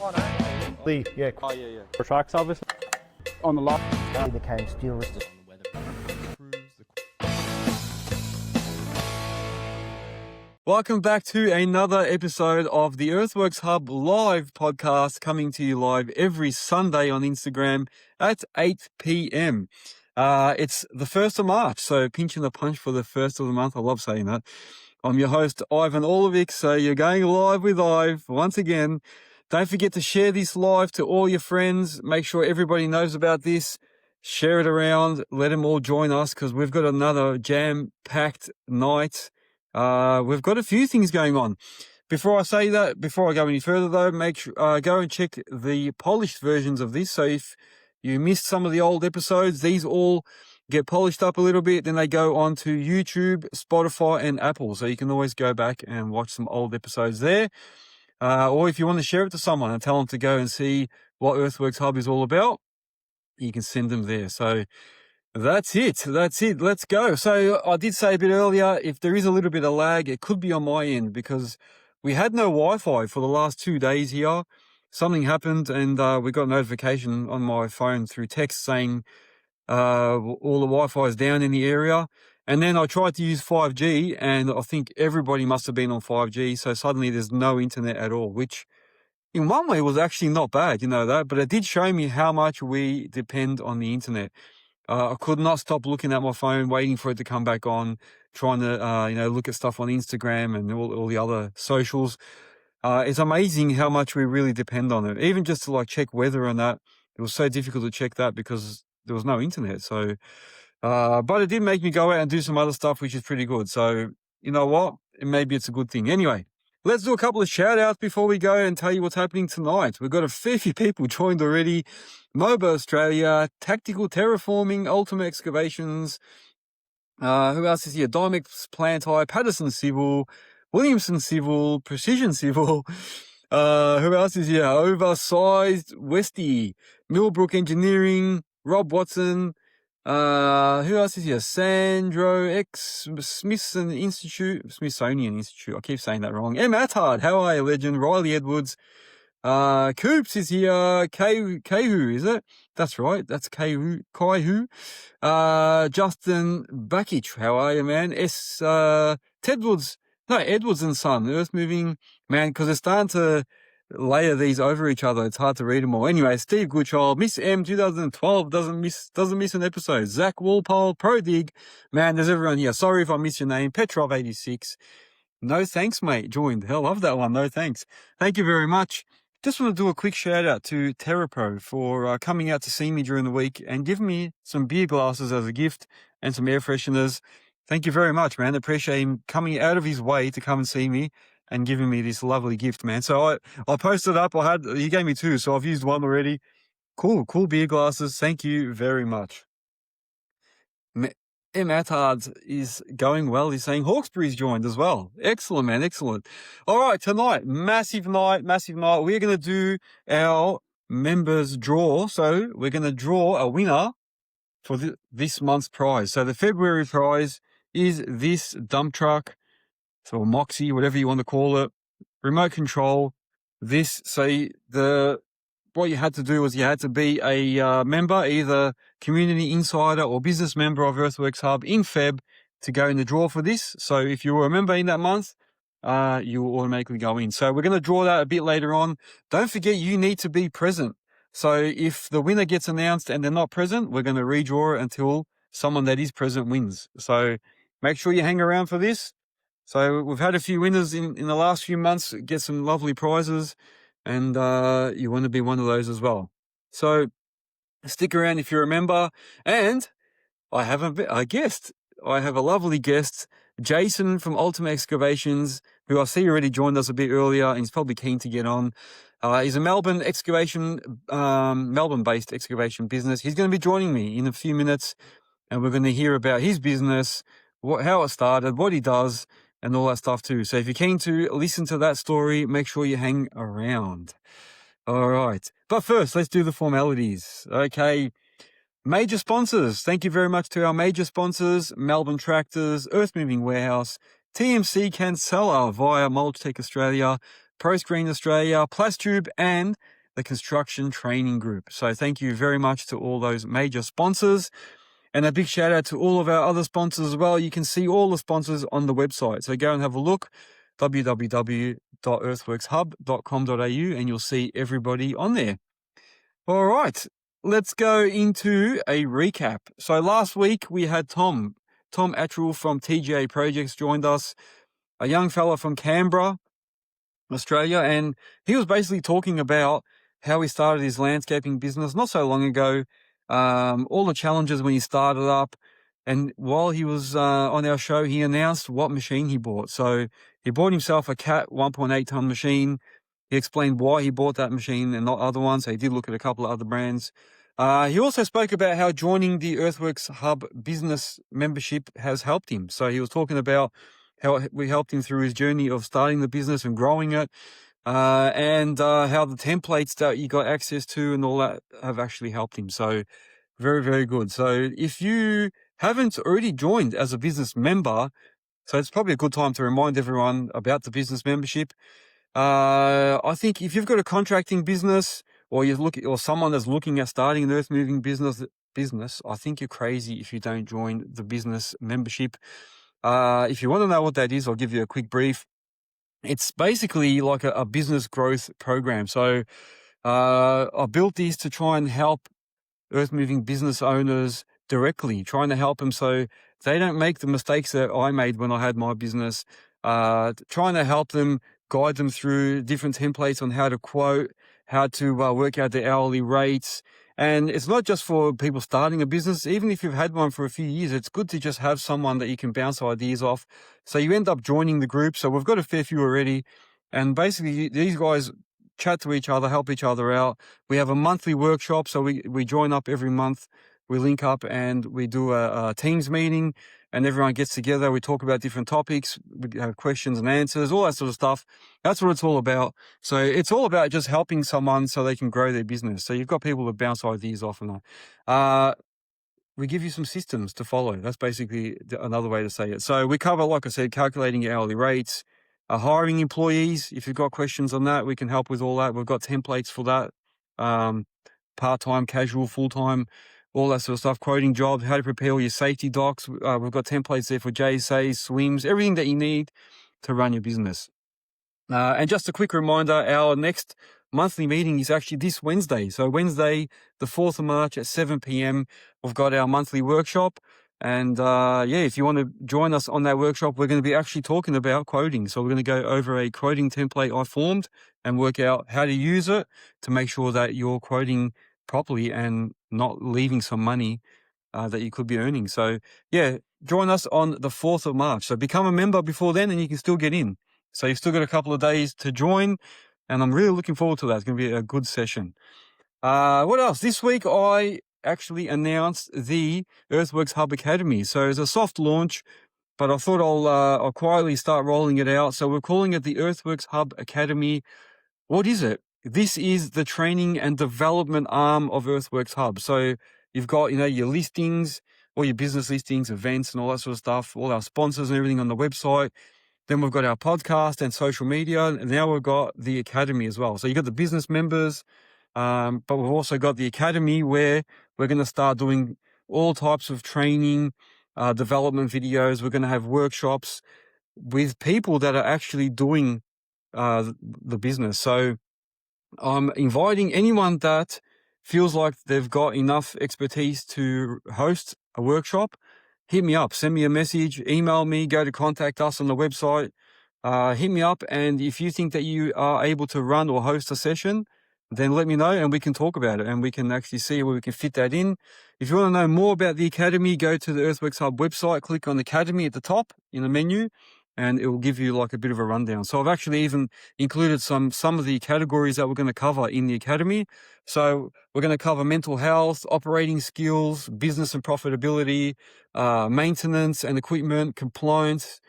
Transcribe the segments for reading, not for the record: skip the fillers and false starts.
Yeah. Oh, yeah. For tracks, obviously. On the lot. They became steel resistant. Welcome back to another episode of the Earthworks Hub live podcast, coming to you live every Sunday on Instagram at 8 p.m. It's the 1st of March, so pinching the punch for the 1st of the month. I love saying that. I'm your host, Ivan Orlovic, so you're going live with Ive once again. Don't forget to share this live to all your friends. Make sure everybody knows about this. Share it around. Let them all join us because we've got another jam-packed night. We've got a few things going on. Before I go any further though, make sure, go and check the polished versions of this. So if you missed some of the old episodes, these all get polished up a little bit. Then they go on to YouTube, Spotify and Apple. So you can always go back and watch some old episodes there. Or if you want to share it to someone and tell them to go and see what Earthworks Hub is all about, you can send them there. So that's it. Let's go. So I did say a bit earlier, if there is a little bit of lag, it could be on my end because we had no Wi-Fi for the last 2 days here. Something happened and we got a notification on my phone through text saying all the Wi-Fi is down in the area. And then I tried to use 5G and I think everybody must have been on 5G. So suddenly there's no internet at all, which in one way was actually not bad, you know that, but it did show me how much we depend on the internet. I could not stop looking at my phone, waiting for it to come back on, trying to, look at stuff on Instagram and all the other socials. It's amazing how much we really depend on it. Even just to check weather and that, it was so difficult to check that because there was no internet. So, but it did make me go out and do some other stuff, which is pretty good. So, you know what? Maybe it's a good thing. Anyway, let's do a couple of shout outs before we go and tell you what's happening tonight. We've got a fair few people joined already. MOBA Australia, Tactical Terraforming, Ultimate Excavations. Who else is here? Dymex Plant Hire, Patterson Civil, Williamson Civil, Precision Civil. Who else is here? Oversized Westy, Millbrook Engineering, Rob Watson. Who else is here? Sandro X, Smithsonian Institute. I keep saying that wrong. M. Attard, how are you, legend? Riley Edwards. Coops is here. Kaihu, is it? That's right. That's Kaihu. Justin Bakic, how are you, man? Edwards and Son, Earthmoving, man, because they're starting to layer these over each other. It's hard to read them all. Anyway, Steve Goodchild, Miss M 2012 doesn't miss an episode. Zach Walpole, Prodig, man, there's everyone here. Sorry if I missed your name. Petrov 86. No thanks, mate. Joined. Hell, love that one. No thanks. Thank you very much. Just want to do a quick shout out to TerraPro for coming out to see me during the week and giving me some beer glasses as a gift and some air fresheners. Thank you very much, man. Appreciate him coming out of his way to come and see me and giving me this lovely gift, man. So I posted up. He gave me 2, so I've used 1 already. Cool beer glasses. Thank you very much. M. Attard is going well. He's saying Hawkesbury's joined as well. Excellent, man. Excellent. All right. Tonight, massive night. We're going to do our members draw. So we're going to draw a winner for this month's prize. So the February prize is this dump truck, so Moxie, whatever you want to call it, remote control. What you had to do was you had to be a member, either community insider or business member of Earthworks Hub in Feb to go in the draw for this. So if you were a member in that month, you will automatically go in. So we're going to draw that a bit later on. Don't forget, you need to be present. So if the winner gets announced and they're not present, we're going to redraw it until someone that is present wins. So make sure you hang around for this. So we've had a few winners in the last few months get some lovely prizes. And you want to be one of those as well. So stick around if you're a member. And I have a guest. I have a lovely guest, Jason from Ultimate Excavations, who I see already joined us a bit earlier, and he's probably keen to get on. He's a Melbourne-based excavation business. He's going to be joining me in a few minutes, and we're going to hear about his business, how it started, what he does, and all that stuff too. So if you're keen to listen to that story, make sure you hang around. All right. But first, let's do the formalities. Okay. Major sponsors. Thank you very much to our major sponsors, Melbourne Tractors, Earthmoving Warehouse, TMC Cancella via Mulchtech Australia, Pro Screen Australia, Plastube, and the Construction Training Group. So thank you very much to all those major sponsors. And a big shout out to all of our other sponsors as well. You can see all the sponsors on the website. So go and have a look, www.earthworkshub.com.au, and you'll see everybody on there. All right, let's go into a recap. So last week we had Tom Attrell from TGA Projects joined us, a young fella from Canberra, Australia, and he was basically talking about how he started his landscaping business not so long ago, all the challenges when he started up. And while he was on our show, he announced what machine he bought. So he bought himself a Cat 1.8 ton machine. He explained why he bought that machine and not other ones. So he did look at a couple of other brands. He also spoke about how joining the Earthworks Hub business membership has helped him. So he was talking about how we helped him through his journey of starting the business and growing it, and how the templates that you got access to and all that have actually helped him. So very, very good. So if you haven't already joined as a business member, so it's probably a good time to remind everyone about the business membership. I think if you've got a contracting business or or someone that's looking at starting an earth moving business, I think you're crazy if you don't join the business membership. If you want to know what that is, I'll give you a quick brief. It's basically like a business growth program. So I built these to try and help earth moving business owners directly, trying to help them so they don't make the mistakes that I made when I had my business, trying to help them, guide them through different templates on how to quote, how to work out the hourly rates. And it's not just for people starting a business. Even if you've had one for a few years, it's good to just have someone that you can bounce ideas off. So you end up joining the group. So we've got a fair few already. And basically these guys chat to each other, help each other out. We have a monthly workshop. So we join up every month. We link up and we do a Teams meeting, and everyone gets together. We talk about different topics. We have questions and answers, all that sort of stuff. That's what it's all about. So it's all about just helping someone so they can grow their business. So you've got people to bounce ideas off and we give you some systems to follow. That's basically another way to say it. So we cover, like I said, calculating your hourly rates, hiring employees. If you've got questions on that, we can help with all that. We've got templates for that. Part-time, casual, full-time, all that sort of stuff, quoting jobs, how to prepare all your safety docs. We've got templates there for JSAs, swims, everything that you need to run your business. And just a quick reminder, our next monthly meeting is actually this Wednesday. So Wednesday, the 4th of March at 7 p.m, we've got our monthly workshop. And if you want to join us on that workshop, we're going to be actually talking about quoting. So we're going to go over a quoting template I formed and work out how to use it to make sure that you're quoting properly and not leaving some money that you could be earning. So join us on the 4th of March. So become a member before then and you can still get in. So you've still got a couple of days to join, and I'm really looking forward to that. It's going to be a good session. What else? This week I actually announced the Earthworks Hub Academy. So it's a soft launch, but I thought I'll quietly start rolling it out. So we're calling it the Earthworks Hub Academy. What is it? This is the training and development arm of Earthworks Hub. So you've got, your listings, all your business listings, events and all that sort of stuff, all our sponsors and everything on the website. Then we've got our podcast and social media. And now we've got the academy as well. So you've got the business members, but we've also got the academy where we're going to start doing all types of training, development videos. We're going to have workshops with people that are actually doing the business. So I'm inviting anyone that feels like they've got enough expertise to host a workshop. Hit me up, send me a message, email me, go to contact us on the website. Hit me up, and if you think that you are able to run or host a session, then let me know and we can talk about it and we can actually see where we can fit that in. If you want to know more about the Academy, go to the Earthworks Hub website, click on Academy at the top in the menu, and it will give you like a bit of a rundown. So I've actually even included some of the categories that we're going to cover in the Academy. So we're going to cover mental health, operating skills, business and profitability, maintenance and equipment, compliance,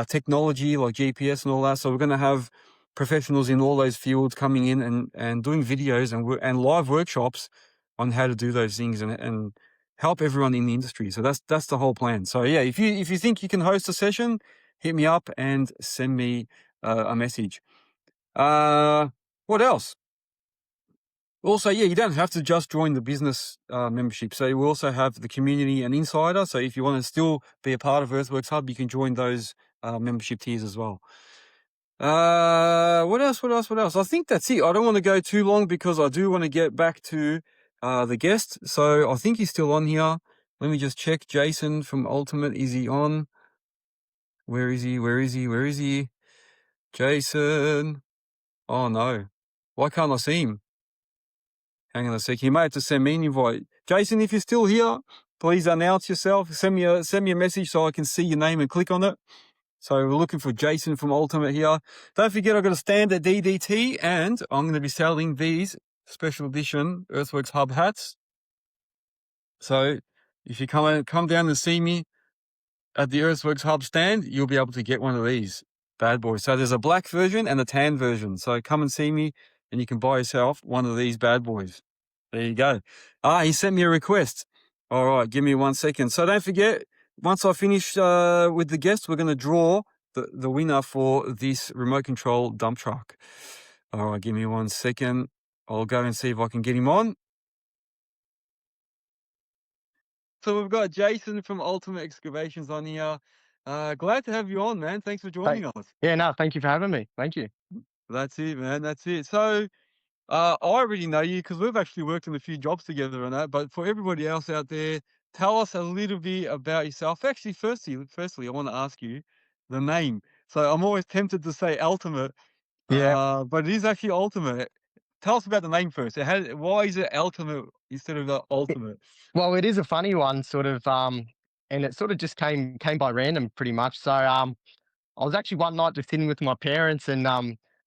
technology like GPS and all that. So we're going to have professionals in all those fields coming in and doing videos and live workshops on how to do those things and help everyone in the industry. So that's the whole plan. So if you think you can host a session, hit me up and send me a message. What else? Also, yeah, you don't have to just join the business membership. So we also have the community and insider. So if you want to still be a part of Earthworks Hub, you can join those membership tiers as well. What else? I think that's it. I don't want to go too long because I do want to get back to the guest. So I think he's still on here. Let me just check. Jason from Ultimate, is he on? Where is he? Jason. Oh no. Why can't I see him? Hang on a sec. You may have to send me an invite. Jason, if you're still here, please announce yourself. Send me a message so I can see your name and click on it. So we're looking for Jason from Ultimate here. Don't forget, I've got a stand at DDT, and I'm going to be selling these special edition Earthworks Hub hats. So if you come down and see me at the Earthworks Hub stand, you'll be able to get one of these bad boys. So there's a black version and a tan version. So come and see me, and you can buy yourself one of these bad boys. There you go. He sent me a request. All right, give me 1 second. So don't forget, once I finish with the guest, we're going to draw the winner for this remote control dump truck. All right, give me 1 second. I'll go and see if I can get him on. So we've got Jason from Ultimate Excavations on here. Glad to have you on, man. Thanks for joining us. Yeah, no, thank you for having me. Thank you. That's it, man. That's it. So I already know you because we've actually worked on a few jobs together and that. But for everybody else out there, tell us a little bit about yourself. Actually, firstly, I want to ask you the name. So I'm always tempted to say Ultimate, Yeah. but it is actually Ultimate. Tell us about the name first. Why is it Ultimate instead of the It, Ultimate? well, it is a funny one, sort of, and it sort of just came by random, pretty much. So, I was actually one night just sitting with my parents, and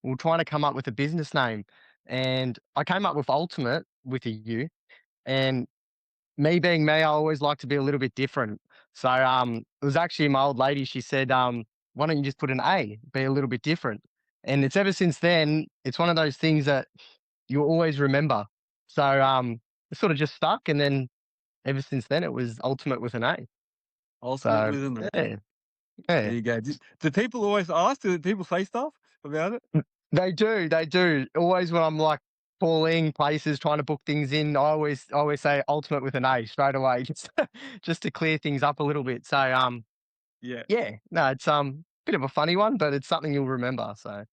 we were trying to come up with a business name, and I came up with Ultimate with a U, and me being me, I always like to be a little bit different. So, it was actually my old lady. She said, "Why don't you just put an A, be a little bit different?" And it's ever since then, it's one of those things that you'll always remember. So it sort of just stuck, and then ever since then it was Ultimate with an A. Ultimate So with an A. yeah, There yeah. you go. Do people always ask? Do people say stuff about it? They do. Always when I'm like calling places, trying to book things in, I always say Ultimate with an A straight away, just to clear things up a little bit. So Yeah. yeah, no, it's bit of a funny one, but it's something you'll remember. So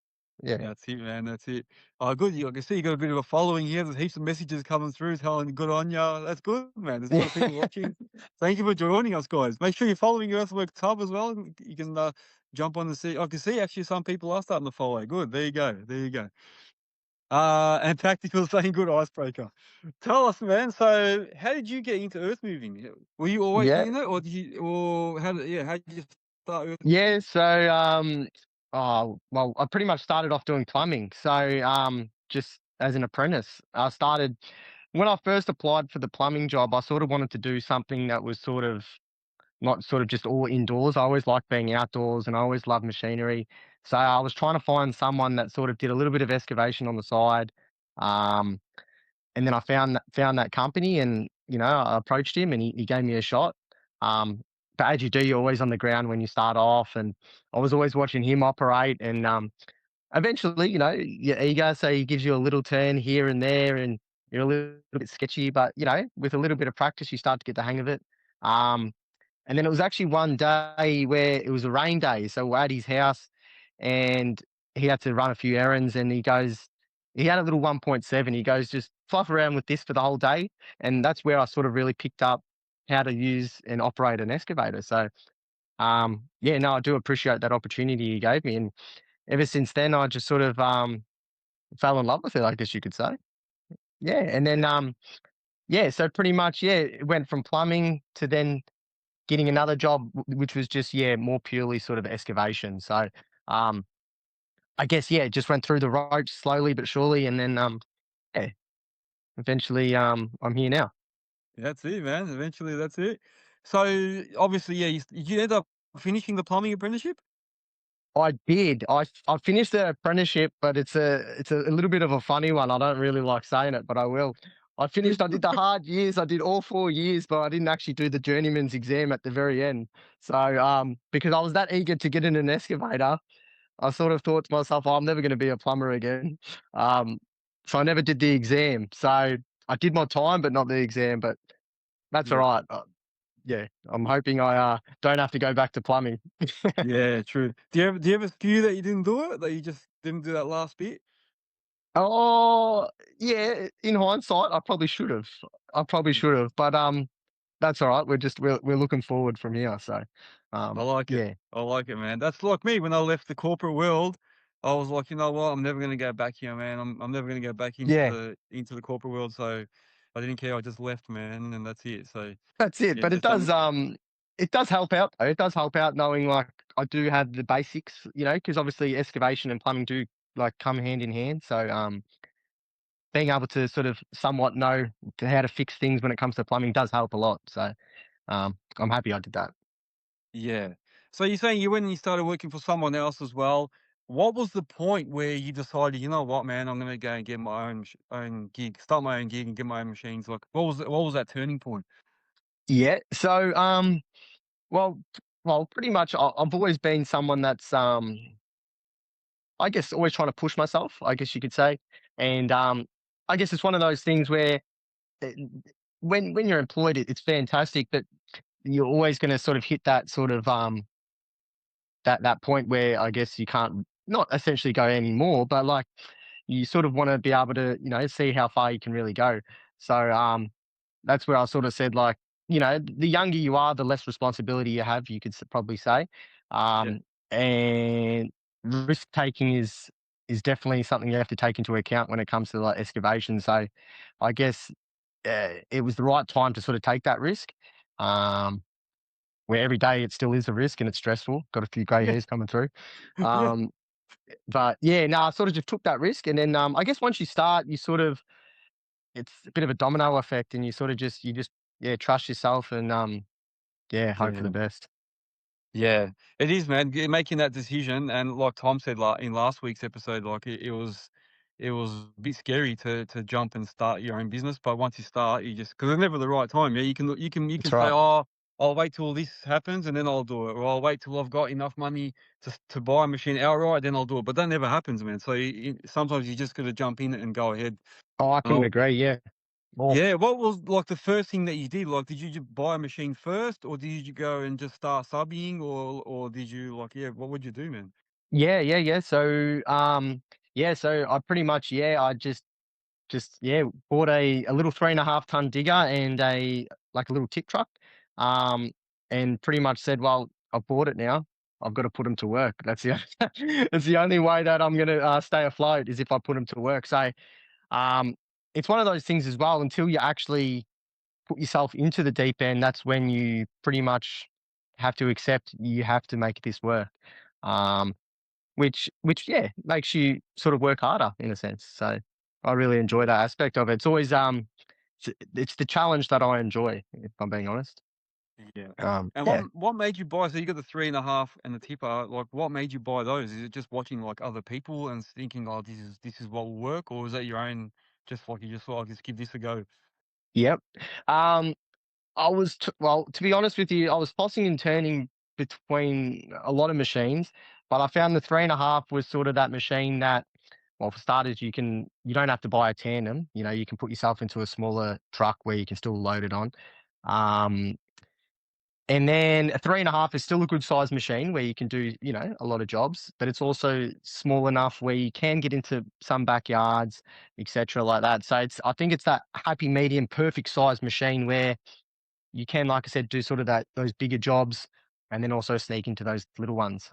yeah. That's it, man. That's it. Oh, good. I can see you got a bit of a following here. There's heaps of messages coming through telling good on ya. That's good, man. There's a lot of people watching. Thank you for joining us, guys. Make sure you're following Earthworks Hub as well. You can jump on and see. I can see actually some people are starting to follow. Good. There you go. There you go. And Tactical saying good icebreaker. Tell us, man. So, how did you get into earth moving? Were you always Yeah. in it, or how did you start earth? Yeah, so oh well, I pretty much started off doing plumbing. So just as an apprentice. I started when I first applied for the plumbing job, I sort of wanted to do something that was sort of not sort of just all indoors. I always liked being outdoors and I always loved machinery. So I was trying to find someone that sort of did a little bit of excavation on the side. Um and then I found that company, and I approached him, and he gave me a shot. Um, but as you do, you're always on the ground when you start off, and I was always watching him operate. And eventually, your ego, so he gives you a little turn here and there, and you're a little bit sketchy. But with a little bit of practice, you start to get the hang of it. Um, and then it was actually one day where it was a rain day, so we're at his house, and he had to run a few errands, and he had a little 1.7. He goes, just fluff around with this for the whole day, and that's where I sort of really picked up how to use and operate an excavator. So, yeah, no, I do appreciate that opportunity he gave me, and ever since then, I just sort of fell in love with it, I guess you could say. Yeah, and then yeah, so pretty much, yeah, it went from plumbing to then getting another job, which was just, yeah, more purely sort of excavation. So, um, I guess, yeah, just went through the ropes slowly but surely, and then, yeah, eventually, I'm here now. That's it, man. Eventually, that's it. So obviously, yeah, did you end up finishing the plumbing apprenticeship? I did. I finished the apprenticeship, but it's a little bit of a funny one. I don't really like saying it, but I will. I did the hard years. I did all 4 years, but I didn't actually do the journeyman's exam at the very end. So, because I was that eager to get in an excavator, I sort of thought to myself, "Oh, I'm never going to be a plumber again." Um, so I never did the exam. So I did my time, but not the exam. But that's all Yeah. right. Yeah, I'm hoping I don't have to go back to plumbing. Yeah, true. Do you have a skew that you didn't do it? That you just didn't do that last bit? Oh, yeah. In hindsight, I probably should have. I probably Mm. should have. But that's all right. We're looking forward from here. So, I like it. yeah, I like it, man. That's like me when I left the corporate world. I was like, you know what? I'm never gonna go back here, man. I'm never gonna go back yeah. into the corporate world. So I didn't care. I just left, man, and that's it. So That's it. yeah, But just it does help out. Though. It does help out knowing like I do have the basics, because obviously excavation and plumbing do like come hand in hand. So being able to sort of somewhat know how to fix things when it comes to plumbing does help a lot. So I'm happy I did that. yeah. So you're saying you went and you started working for someone else as well. What was the point where you decided, you know what, man, I'm gonna go and get my own gig, start my own gig, and get my own machines? Like, what was that turning point? Yeah. So well, pretty much I've always been someone that's I guess always trying to push myself. I guess you could say, and I guess it's one of those things where uh, when you're employed, it's fantastic, but you're always going to sort of hit that sort of that point where I guess you can't not essentially go anymore, but like you sort of want to be able to see how far you can really go. So that's where I sort of said like the younger you are, the less responsibility you have. You could probably say, Yeah, and risk taking is definitely something you have to take into account when it comes to like excavation. So I guess it was the right time to sort of take that risk. Um, where every day it still is a risk and it's stressful. Got a few grey yeah, hairs coming through. yeah, Um, but yeah, no, I sort of just took that risk, and then I guess once you start, you sort of it's a bit of a domino effect, and you just yeah trust yourself and yeah hope for the yeah. best. Yeah, it is, man. Making that decision, and like Tom said, like in last week's episode, like it was a bit scary to jump and start your own business. But once you start, you just because it's never the right time. Yeah, you can That's say, right. oh, I'll wait till this happens and then I'll do it, or I'll wait till I've got enough money to buy a machine outright, then I'll do it. But that never happens, man. So sometimes you just got to jump in and go ahead. Oh, I couldn't Oh, agree. Yeah. More. yeah, what was like the first thing that you did? Like, did you just buy a machine first, or did you go and just start subbing, or did you like, yeah, what would you do, man? Yeah, yeah, yeah. So yeah, so I pretty much I just yeah bought a little 3.5 ton digger and a like a little tip truck, um, and pretty much said, well, I've bought it now. I've got to put them to work. That's the that's the only way that I'm gonna stay afloat is if I put them to work. So um, it's one of those things as well. Until you actually put yourself into the deep end, that's when you pretty much have to accept you have to make this work. Um, which yeah makes you sort of work harder in a sense. So I really enjoy that aspect of it. It's always it's the challenge that I enjoy, if I'm being honest. Yeah. And what Yeah. what made you buy? So you got the 3.5 and the tipper. Like, what made you buy those? Is it just watching like other people and thinking, oh, this is what will work, or is that your own? Just like you just thought, I'll just give this a go. Yep. Um, well, to be honest with you, I was tossing and turning between a lot of machines, but I found the 3.5 was sort of that machine that, well, for starters, you don't have to buy a tandem. You can put yourself into a smaller truck where you can still load it on. Um, and then a 3.5 is still a good size machine where you can do, a lot of jobs, but it's also small enough where you can get into some backyards, etc., like that. So I think it's that happy medium, perfect size machine where you can, like I said, do sort of those bigger jobs and then also sneak into those little ones.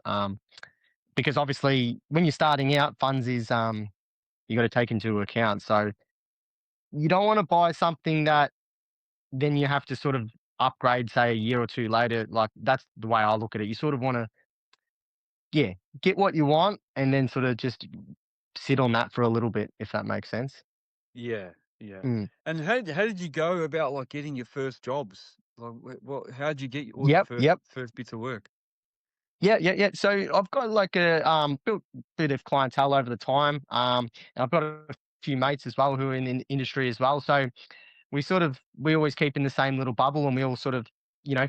Because obviously when you're starting out, funds is you got to take into account. So you don't want to buy something that then you have to sort of upgrade, say a year or two later. Like that's the way I look at it. You sort of want to, yeah, get what you want and then sort of just sit on that for a little bit, if that makes sense. Yeah, yeah. Mm. And how did you go about like getting your first jobs? Like, what? How did you get all your Yep, first yep. first bits of work? Yeah, yeah, yeah. So I've got like a built bit of clientele over the time. And I've got a few mates as well who are in the industry as well. So we always keep in the same little bubble and we all sort of,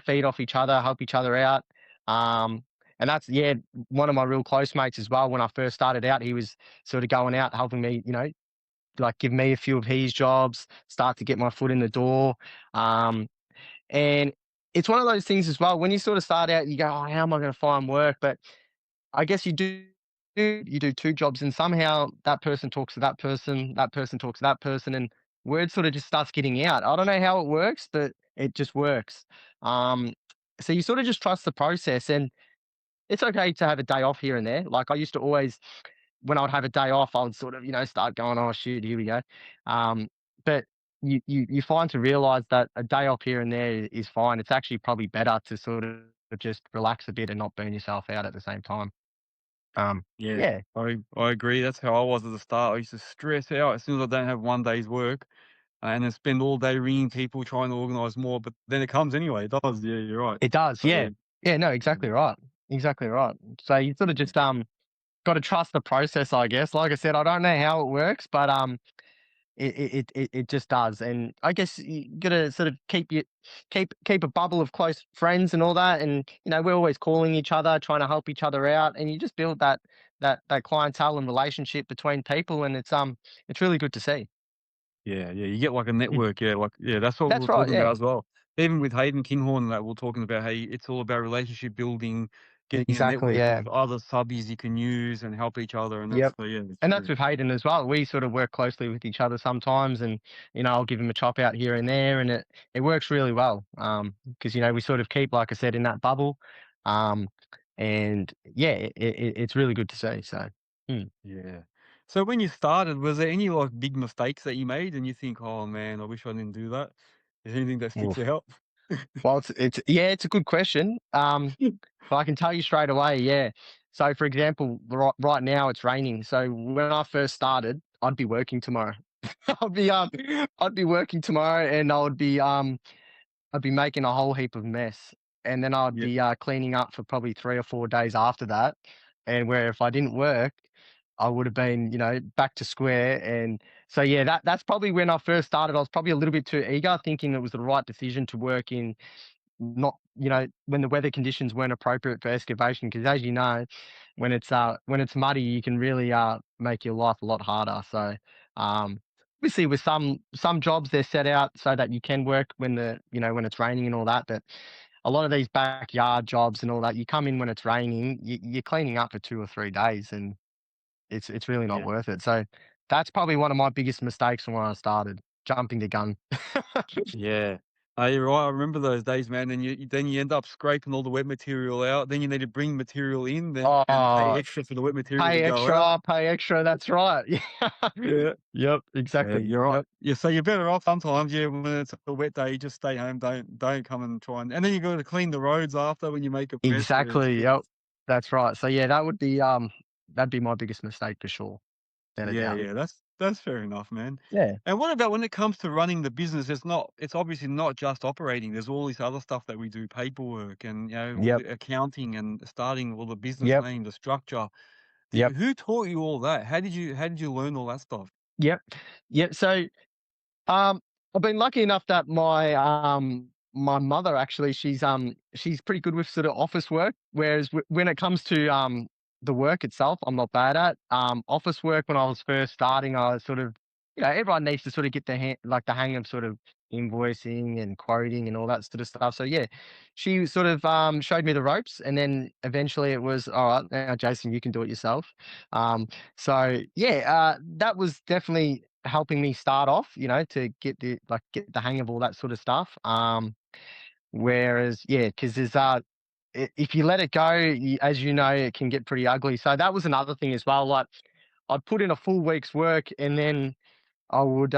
feed off each other, help each other out. Um, And that's, yeah, one of my real close mates as well. When I first started out, he was sort of going out helping me, like give me a few of his jobs, start to get my foot in the door. Um, and it's one of those things as well. When you sort of start out, you go, "Oh, how am I going to find work?" But I guess you do two jobs, and somehow that person talks to that person talks to that person, and word sort of just starts getting out. I don't know how it works, but it just works. Um, so you sort of just trust the process, and it's okay to have a day off here and there. Like I used to always, when I would have a day off, I would sort of, start going, "Oh shoot, here we go." Um, but you find to realize that a day off here and there is fine. It's actually probably better to sort of just relax a bit and not burn yourself out at the same time. Yeah, Yeah, I agree. That's how I was at the start. I used to stress out as soon as I don't have one day's work, and then spend all day ringing people trying to organise more. But then it comes anyway. It does. Yeah, you're right. it does. So, Yeah, yeah. yeah, no, Mm. exactly right, exactly right. So you sort of just got to trust the process, I guess. Like I said, I don't know how it works, but it just does. And I guess you gotta sort of keep a bubble of close friends and all that. And we're always calling each other, trying to help each other out, and you just build that clientele and relationship between people, and it's really good to see. Yeah, yeah, you get like a Mm. network, yeah, like yeah, that's what we were That's right. talking about Yeah, as well. Even with Hayden Kinghorn that we're talking about, hey, it's all about relationship building, getting a exactly. network Yeah. of other subbies you can use and help each other, and that's Yep. so yeah, it's And that's true. with Hayden as well. We sort of work closely with each other sometimes, and I'll give him a chop out here and there, and it works really well. Because we sort of keep, like I said, in that bubble, um, and yeah, it's really good to see. So, mm. Yeah. So when you started, was there any like big mistakes that you made and you think, oh man, I wish I didn't do that? Is there anything that sticks Oof. out? Well, it's yeah, it's a good question. But I can tell you straight away. Yeah. So, for example, right now it's raining. So when I first started, I'd be working tomorrow. I'd be I'd be working tomorrow, and I'd be making a whole heap of mess, and then I'd Yeah, be cleaning up for probably 3 or 4 days after that. And where if I didn't work, I would have been, back to square. And so yeah, that's probably when I first started. I was probably a little bit too eager, thinking it was the right decision to work in, not when the weather conditions weren't appropriate for excavation. Because as you know, when it's muddy, you can really make your life a lot harder. So um, obviously, with some jobs, they're set out so that you can work when when it's raining and all that. But a lot of these backyard jobs and all that, you come in when it's raining, you're cleaning up for 2 or 3 days, and it's really not yeah. worth it. So that's probably one of my biggest mistakes when I started, jumping the gun. Yeah. Oh, you're right. I remember those days, man. And then you end up scraping all the wet material out. Then you need to bring material in, then and pay Oh, extra for the wet material to go out. pay extra. That's right. Yeah. Yeah. Yep. Yeah, Exactly. you're right. Yep. Yeah, so you're better off sometimes, yeah, when it's a wet day, you just stay home, don't come and try and then you gotta clean the roads after when you make a mess. Yeah, Exactly. Yep. That's right. So yeah, that'd be my biggest mistake for sure, without a yeah, doubt. yeah, that's fair enough, man. Yeah. And what about when it comes to running the business? It's obviously not just operating. There's all this other stuff that we do, paperwork and all Yep. the accounting and starting all the business Yep. name, the structure. Yep. Who taught you all that? How did you learn all that stuff? Yep. Yep. So Um, I've been lucky enough that my mother actually, she's pretty good with sort of office work. Whereas when it comes to the work itself, I'm not bad at. Office work when I was first starting, I was sort of, everyone needs to sort of get the hang of sort of invoicing and quoting and all that sort of stuff. So yeah, she sort of showed me the ropes, and then eventually it was, all right, now Jason, you can do it yourself. So yeah, that was definitely helping me start off, to get the hang of all that sort of stuff. Whereas, yeah, because there's if you let it go, as you know, it can get pretty ugly. So that was another thing as well. Like I'd put in a full week's work, and I would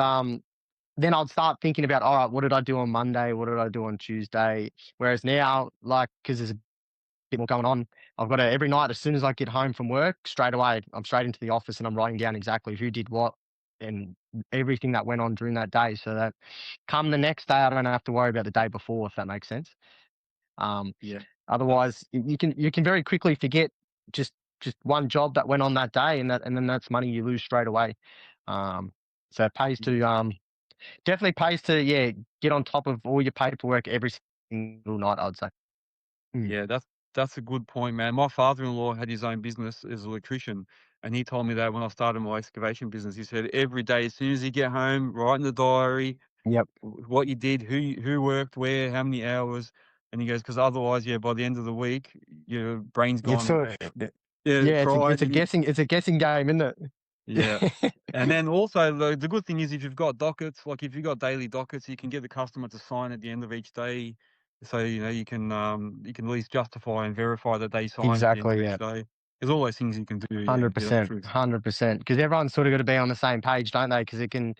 then I'd start thinking about, all right, what did I do on Monday? What did I do on Tuesday? Whereas now, like, because there's a bit more going on, I've got to every night as soon as I get home from work, straight away, I'm straight into the office and I'm writing down exactly who did what and everything that went on during that day, so that come the next day, I don't have to worry about the day before, if that makes sense. Um, Yeah. That's Otherwise, you can very quickly forget just just one job that went on that day, and then that's money you lose straight away. Um, so it pays to definitely pays to, yeah, get on top of all your paperwork every single night, I'd say. Mm. Yeah, that's a good point, man. My father-in-law had his own business as an electrician, and he told me that when I started my excavation business, he said every day, as soon as you get home, write in the diary Yep. what you did, who worked where, how many hours, and he goes, because otherwise, yeah, by the end of the week, your brain's It's gone, sort of, yeah, yeah, fried, and it's a guessing game, isn't yeah. it? And then also the good thing is if you've got dockets, like if you've got daily dockets, you can get the customer to sign at the end of each day. So, you can at least justify and verify that they signed at the end of Exactly. each Yeah. day. There's all those things you can do. Yeah, yeah, that's 100%. true. 100%. Because everyone's sort of got to be on the same page, don't they? Because it can,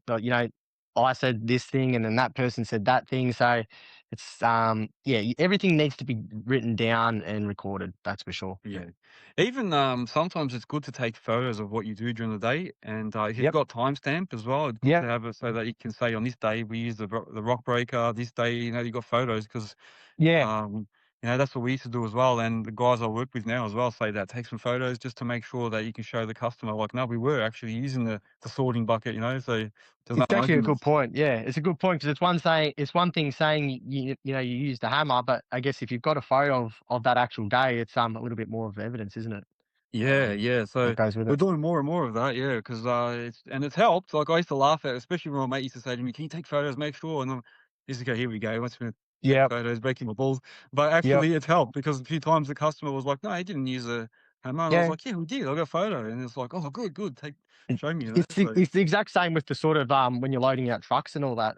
like, I said this thing and then that person said that thing. So it's, yeah, everything needs to be written down and recorded. That's for sure. Yeah. Even sometimes it's good to take photos of what you do during the day, and if you've Yep. got timestamp as well, it's good Yeah. to have it so that you can say on this day we use the rock breaker. This day, you got photos because Yeah. that's what we used to do as well. And the guys I work with now as well say that take some photos just to make sure that you can show the customer like, no, we were actually using the sorting bucket, so there's no It's actually a good arguments. point. Yeah, it's a good point because it's one thing saying you used a hammer, but I guess if you've got a photo of that actual day, it's a little bit more of evidence, isn't it? Yeah, yeah. That So goes with we're it. doing more and more of that, yeah, because it's helped. Like I used to laugh at, especially when my mate used to say to me, "Can you take photos? Make sure." And I used to go, "Here we go. Wants me to take Yep. photos, breaking my balls." But Yep. actually, it's helped because a few times the customer was like, "No, he didn't use a hammer," and I was Yeah. like, "Yeah, we did. I got a photo." And it's like, "Oh, good, good. Show me." So It's the exact same with the sort of when you're loading out trucks and all that.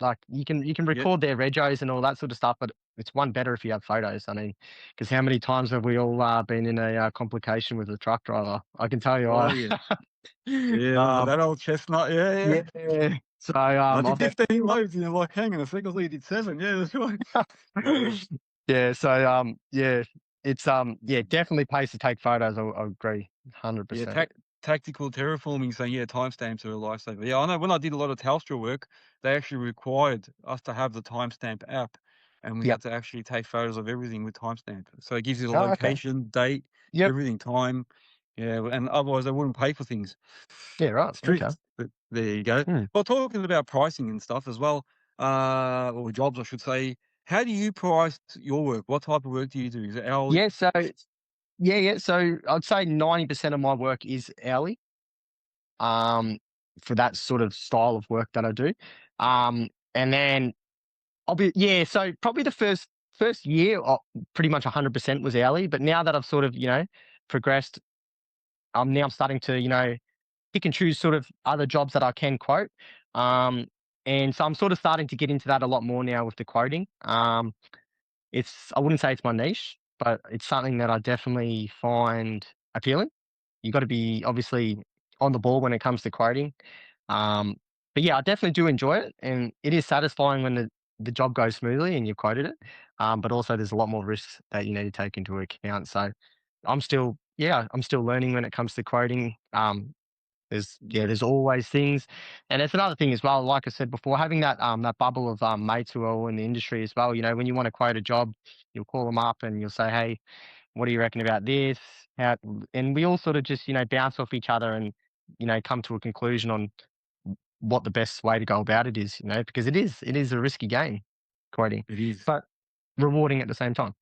Like you can yeah. record their regos and all that sort of stuff, but it's one better if you have photos. I mean, because how many times have we all been in a complication with a truck driver? I can tell you. Oh yeah, yeah. Um, That old chestnut. Yeah, yeah. yeah. So I did I've had 15 loads, and you're like, "Hang on a second, I thought you did 7." Yeah, that's right. yeah. So yeah, it's yeah, definitely pays to take photos. I agree, hundred Yeah, percent. tactical terraforming saying, yeah, timestamps are a lifesaver. Yeah, I know when I did a lot of Telstra work, they actually required us to have the timestamp app and we Yep. had to actually take photos of everything with timestamp. So it gives you the Oh, okay. location, date, Yep. everything, time. Yeah, and otherwise they wouldn't pay for things. Yeah. Right. Okay. Strict. But there you go. Hmm. Well, talking about pricing and stuff as well, or jobs, I should say, how do you price your work? What type of work do you do? Is it hourly? Yeah. So yeah. So I'd say 90% of my work is hourly. Um, for that sort of style of work that I do. And then I'll be yeah. So probably the first year, pretty much 100% was hourly. But now that I've sort of progressed, I'm starting to pick and choose sort of other jobs that I can quote. Um, and so I'm sort of starting to get into that a lot more now with the quoting. I wouldn't say it's my niche, but it's something that I definitely find appealing. You got to be obviously on the ball when it comes to quoting. Um, but yeah, I definitely do enjoy it, and it is satisfying when the job goes smoothly and you've quoted it. But also, there's a lot more risks that you need to take into account. So I'm still learning when it comes to quoting. There's always things, and it's another thing as well. Like I said before, having that bubble of mates who are all in the industry as well. When you want to quote a job, you'll call them up and you'll say, "Hey, what do you reckon about this?" How, and we all sort of just bounce off each other and come to a conclusion on what the best way to go about it is. Because it is a risky game, quoting, It is. but rewarding at the same time.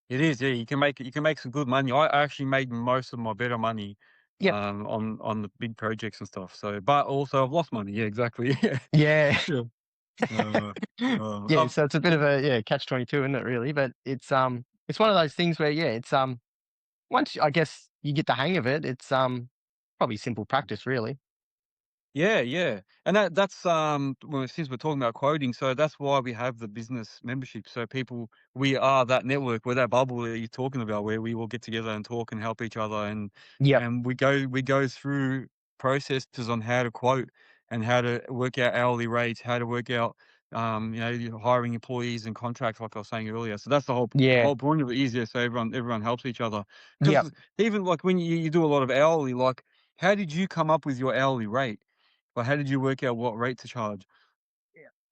It is, yeah. You can make some good money. I actually made most of my better money, Yep. on the big projects and stuff. So, but also I've lost money. Yeah, exactly. Yeah, Yeah. yeah. Uh, uh, Yeah, um, so it's a bit of a catch 22, isn't it? Really, but it's one of those things where it's once I guess you get the hang of it, it's probably simple practice, really. Yeah, yeah, and that's well, since we're talking about quoting, so that's why we have the business membership. So we are that network, we're that bubble that you're talking about, where we all get together and talk and help each other, and Yep. and we go through processes on how to quote and how to work out hourly rates, how to work out hiring employees and contracts, like I was saying earlier. So that's the Yeah. whole point of it is, yeah, so everyone helps each other. Yep. Because even like when you do a lot of hourly, like how did you come up with your hourly rate? Well, how did you work out what rate to charge?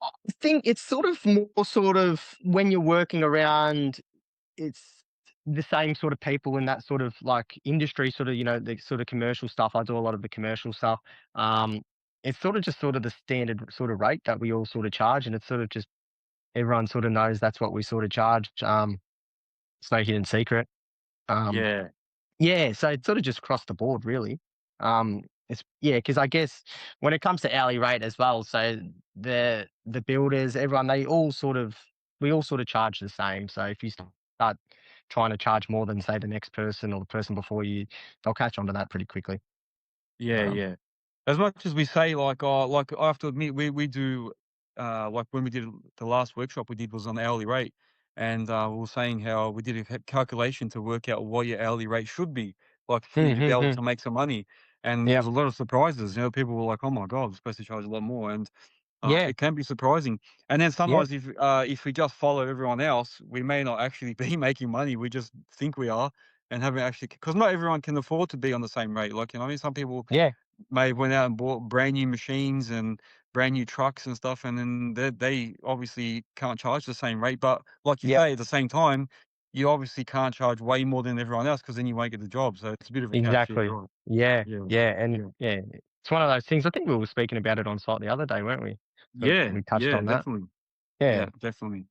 I think it's sort of more sort of when you're working around, it's the same sort of people in that sort of like industry, sort of, the sort of commercial stuff. I do a lot of the commercial stuff. Um, it's sort of just sort of the standard sort of rate that we all sort of charge, and it's sort of just everyone sort of knows that's what we sort of charge. it's no hidden secret. Um, Yeah. yeah, so it's sort of just across the board, really. It's yeah, because I guess when it comes to hourly rate as well, so the builders, everyone, we all sort of charge the same. So if you start trying to charge more than say the next person or the person before you, they'll catch on to that pretty quickly. Yeah, Um, yeah. As much as we say, like, oh, like I have to admit, we do, like when we did the last workshop we did was on hourly rate, and we were saying how we did a calculation to work out what your hourly rate should be, like for you to be able mm-hmm. to make some money, and there Yep. was a lot of surprises. You know, people were like, "Oh my god, we're supposed to charge a lot more," and Yeah. it can be surprising. And then Yeah. sometimes if we just follow everyone else, we may not actually be making money. We just think we are, and haven't actually because not everyone can afford to be on the same rate. Like, you know, what I mean, some people Yeah. may have went out and bought brand new machines and brand new trucks and stuff, and then they obviously can't charge the same rate. But like you Yep. say, at the same time, you obviously can't charge way more than everyone else because then you won't get the job. So it's a bit of a catch. Yeah, Exactly. right. Yeah. Yeah, Yeah. And yeah, yeah, it's one of those things. I think we were speaking about it on site the other day, weren't we? So yeah, we touched yeah, on that. definitely. Yeah. Yeah, definitely.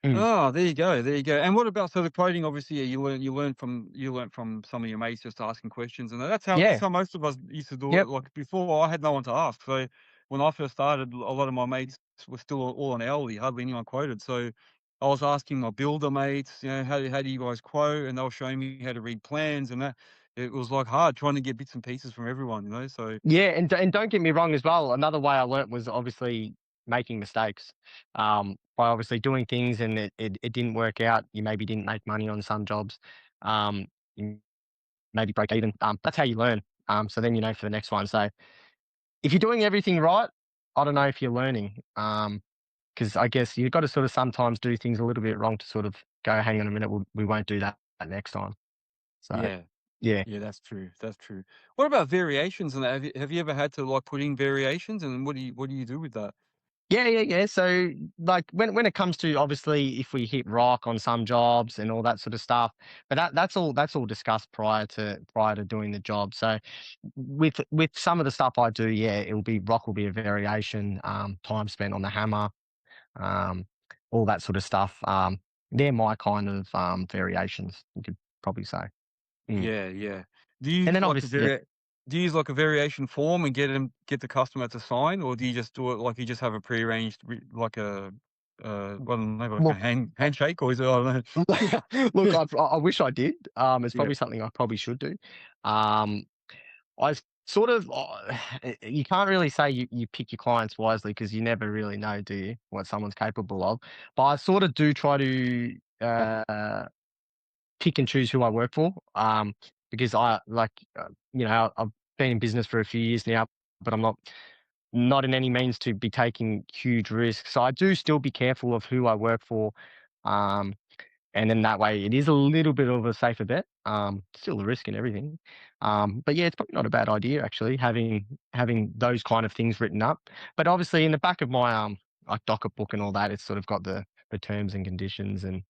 Mm. Oh, there you go, there you go. And what about so the quoting? Obviously, yeah, you learn from some of your mates just asking questions, and that's Yeah. how most of us used to do it. Yep. Like before, I had no one to ask. So when I first started, a lot of my mates were still all on hourly, hardly anyone quoted. So I was asking my builder mates, you know, how do you guys quote? And they were showing me how to read plans, and that it was like hard trying to get bits and pieces from everyone, you know. So Yeah, and don't get me wrong as well. Another way I learnt was obviously making mistakes. By obviously doing things and it didn't work out. You maybe didn't make money on some jobs. You maybe break even. That's how you learn. So then you know for the next one. So if you're doing everything right, I don't know if you're learning. Because I guess you've got to sort of sometimes do things a little bit wrong to sort of go, hang on a minute, we won't do that next time. So yeah. yeah. Yeah, that's true. That's true. What about variations and that? Have you ever had to like put in variations and what do you do with that? Yeah, yeah, yeah. So, like, when it comes to obviously if we hit rock on some jobs and all that sort of stuff, but that's all discussed prior to doing the job. So, with some of the stuff I do, yeah, it'll be rock will be a variation, time spent on the hammer, um, all that sort of stuff. They're my kind of variations. You could probably say. Mm. Yeah, yeah. Do you And use then like a obviously, yeah, do you use like a variation form and get the customer to sign, or do you just do it like you just have a prearranged like a I don't know, like a look, handshake, or is it I don't look, know. I wish I did. It's Yeah, probably something I probably should do. Um, I sort of you can't really say you pick your clients wisely because you never really know, do you, what someone's capable of. But I sort of do try to pick and choose who I work for. Because I like I've been in business for a few years now, but I'm not in any means to be taking huge risks. So I do still be careful of who I work for. Um, and then that way it is a little bit of a safer bet. Still a risk and everything. But yeah, it's probably not a bad idea actually having those kind of things written up. But obviously in the back of my like docket book and all that, it's sort of got the terms and conditions and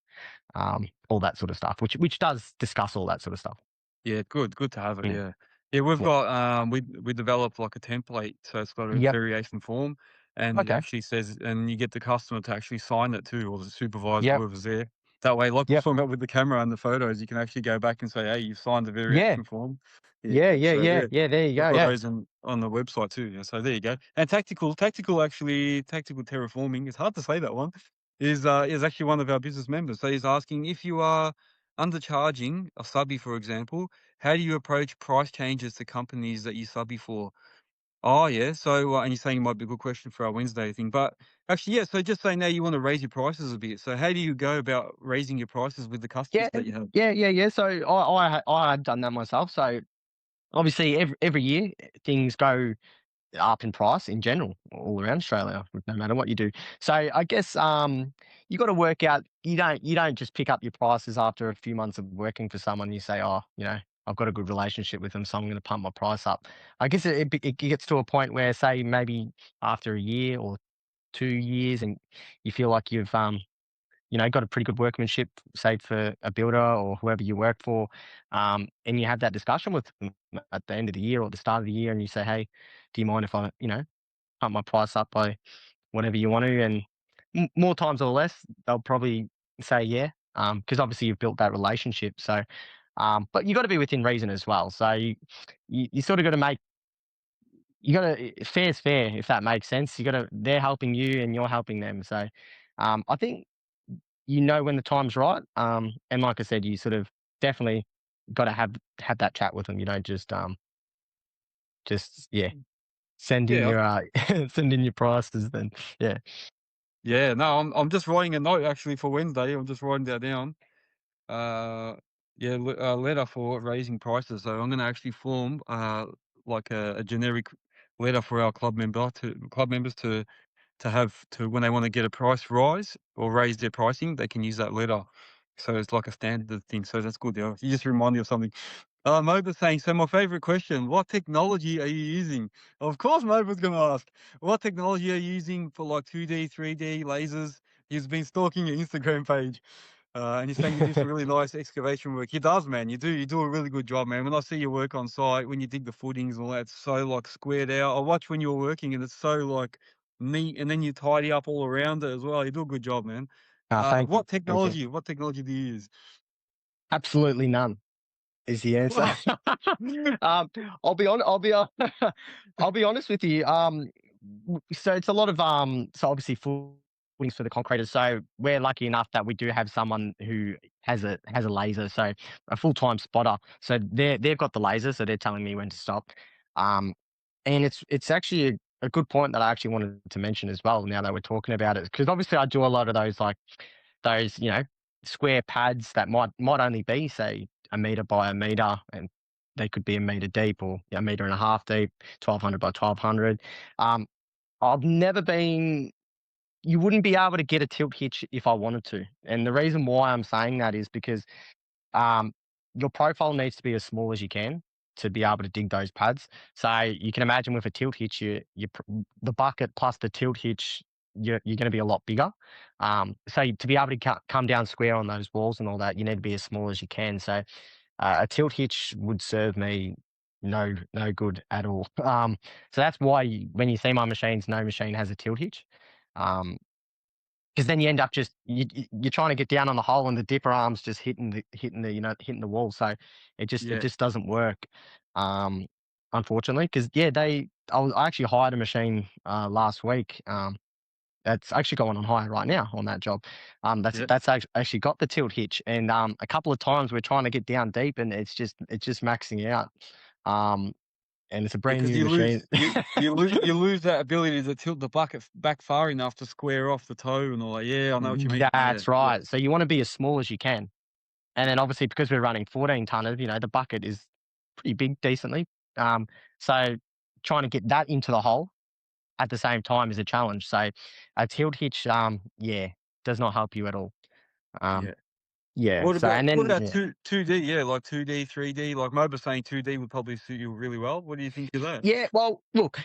all that sort of stuff, which does discuss all that sort of stuff. yeah, good to have it. Mm. Yeah, yeah. We've Yep. got we developed like a template, so it's got a Yep. variation form, and it Okay. actually says, and you get the customer to actually sign it too, or the supervisor, Yep. whoever's there. That way, like we're Yep. talking about with the camera and the photos, you can actually go back and say, "Hey, you've signed the Yeah. variation form." Yeah. Yeah. Yeah. So Yeah. yeah, Yeah. There you we've go. got Yeah. those on the website too. Yeah. So there you go. And tactical terraforming. It's hard to say that one. Is actually one of our business members. So he's asking if you are undercharging a subby, for example, how do you approach price changes to companies that you subby for? Oh, yeah. So, and you're saying it might be a good question for our Wednesday thing, but actually, yeah. So, just say now you want to raise your prices a bit. So, how do you go about raising your prices with the customers Yeah. that you have? Yeah. Yeah. Yeah. So I had done that myself. So obviously every year things go up in price in general all around Australia, no matter what you do. So I guess you got to work out. You don't just pick up your prices after a few months of working for someone. You say, oh, I've got a good relationship with them, so I'm going to pump my price up. I guess it gets to a point where, say, maybe after a year or 2 years, and you feel like you've got a pretty good workmanship, say for a builder or whoever you work for, and you have that discussion with them at the end of the year or the start of the year, and you say, hey, do you mind if I, pump my price up by whatever you want to? And more times or less, they'll probably say yeah. because obviously you've built that relationship. So, but you got to be within reason as well. So you sort of got to make you got to fair's fair, if that makes sense. You got to they're helping you and you're helping them. So, I think you know when the time's right. And like I said, you sort of definitely got to have that chat with them. You don't just yeah, send in Yeah, your send in your prices. Then yeah, yeah. No, I'm just writing a note actually for Wednesday. I'm just writing that down. Uh, yeah, a letter for raising prices. So I'm going to actually form like a generic letter for our club members to have to when they want to get a price rise or raise their pricing, they can use that letter. So it's like a standard thing. So that's good. Yeah. You just remind me of something. Moba's saying, so my favorite question, what technology are you using? Of course, Moba's going to ask, what technology are you using for like 2D, 3D lasers? He's been stalking your Instagram page. And he's saying you do some really nice excavation work. He does, man. You do a really good job, man. When I see your work on site, when you dig the footings and all that, it's so like squared out. I watch when you're working and it's so like neat, and then you tidy up all around it as well. You do a good job, man. thank you, What thank you. technology? What technology do you use? Absolutely none is the answer. um, I'll be on. I'll be honest with you. So it's a lot of So obviously footings for the concreters. So we're lucky enough that we do have someone who has a laser. So a full time spotter. So they've got the laser. So they're telling me when to stop. Um, and it's actually a good point that I actually wanted to mention as well. Now that we're talking about it, because obviously I do a lot of those like those square pads that might only be say a meter by a meter, and they could be a meter deep or a meter and a half deep, 1200 by 1200. Um, I've never been. You wouldn't be able to get a tilt hitch if I wanted to, and the reason why I'm saying that is because um, your profile needs to be as small as you can to be able to dig those pads. So you can imagine with a tilt hitch, the bucket plus the tilt hitch, you're going to be a lot bigger. So to be able to come down square on those walls and all that, you need to be as small as you can. So a tilt hitch would serve me no good at all. So that's why when you see my machines, no machine has a tilt hitch. Um, because then you end up you're trying to get down on the hole and the dipper arms just hitting the wall. So it Yeah. just doesn't work. Um, Unfortunately, because I actually hired a machine last week. That's actually going on hire right now on that job. Yeah. That's actually got the tilt hitch, and a couple of times we're trying to get down deep, and it's just maxing out. Um, and it's a Yeah, brand because new machine. you lose that ability to tilt the bucket back far enough to square off the toe and all that. Yeah, I know what you mean. Yeah, That's yeah, right. So you want to be as small as you can. And then obviously because we're running 14 tonner, the bucket is pretty big, decently. Um, so trying to get that into the hole at the same time is a challenge. So a tilt hitch, does not help you at all. Um, yeah. yeah. So and What then about two D? Yeah, like 2D, 3D. Like Moba's saying 2D would probably suit you really well. What do you think of that? yeah. Well, look.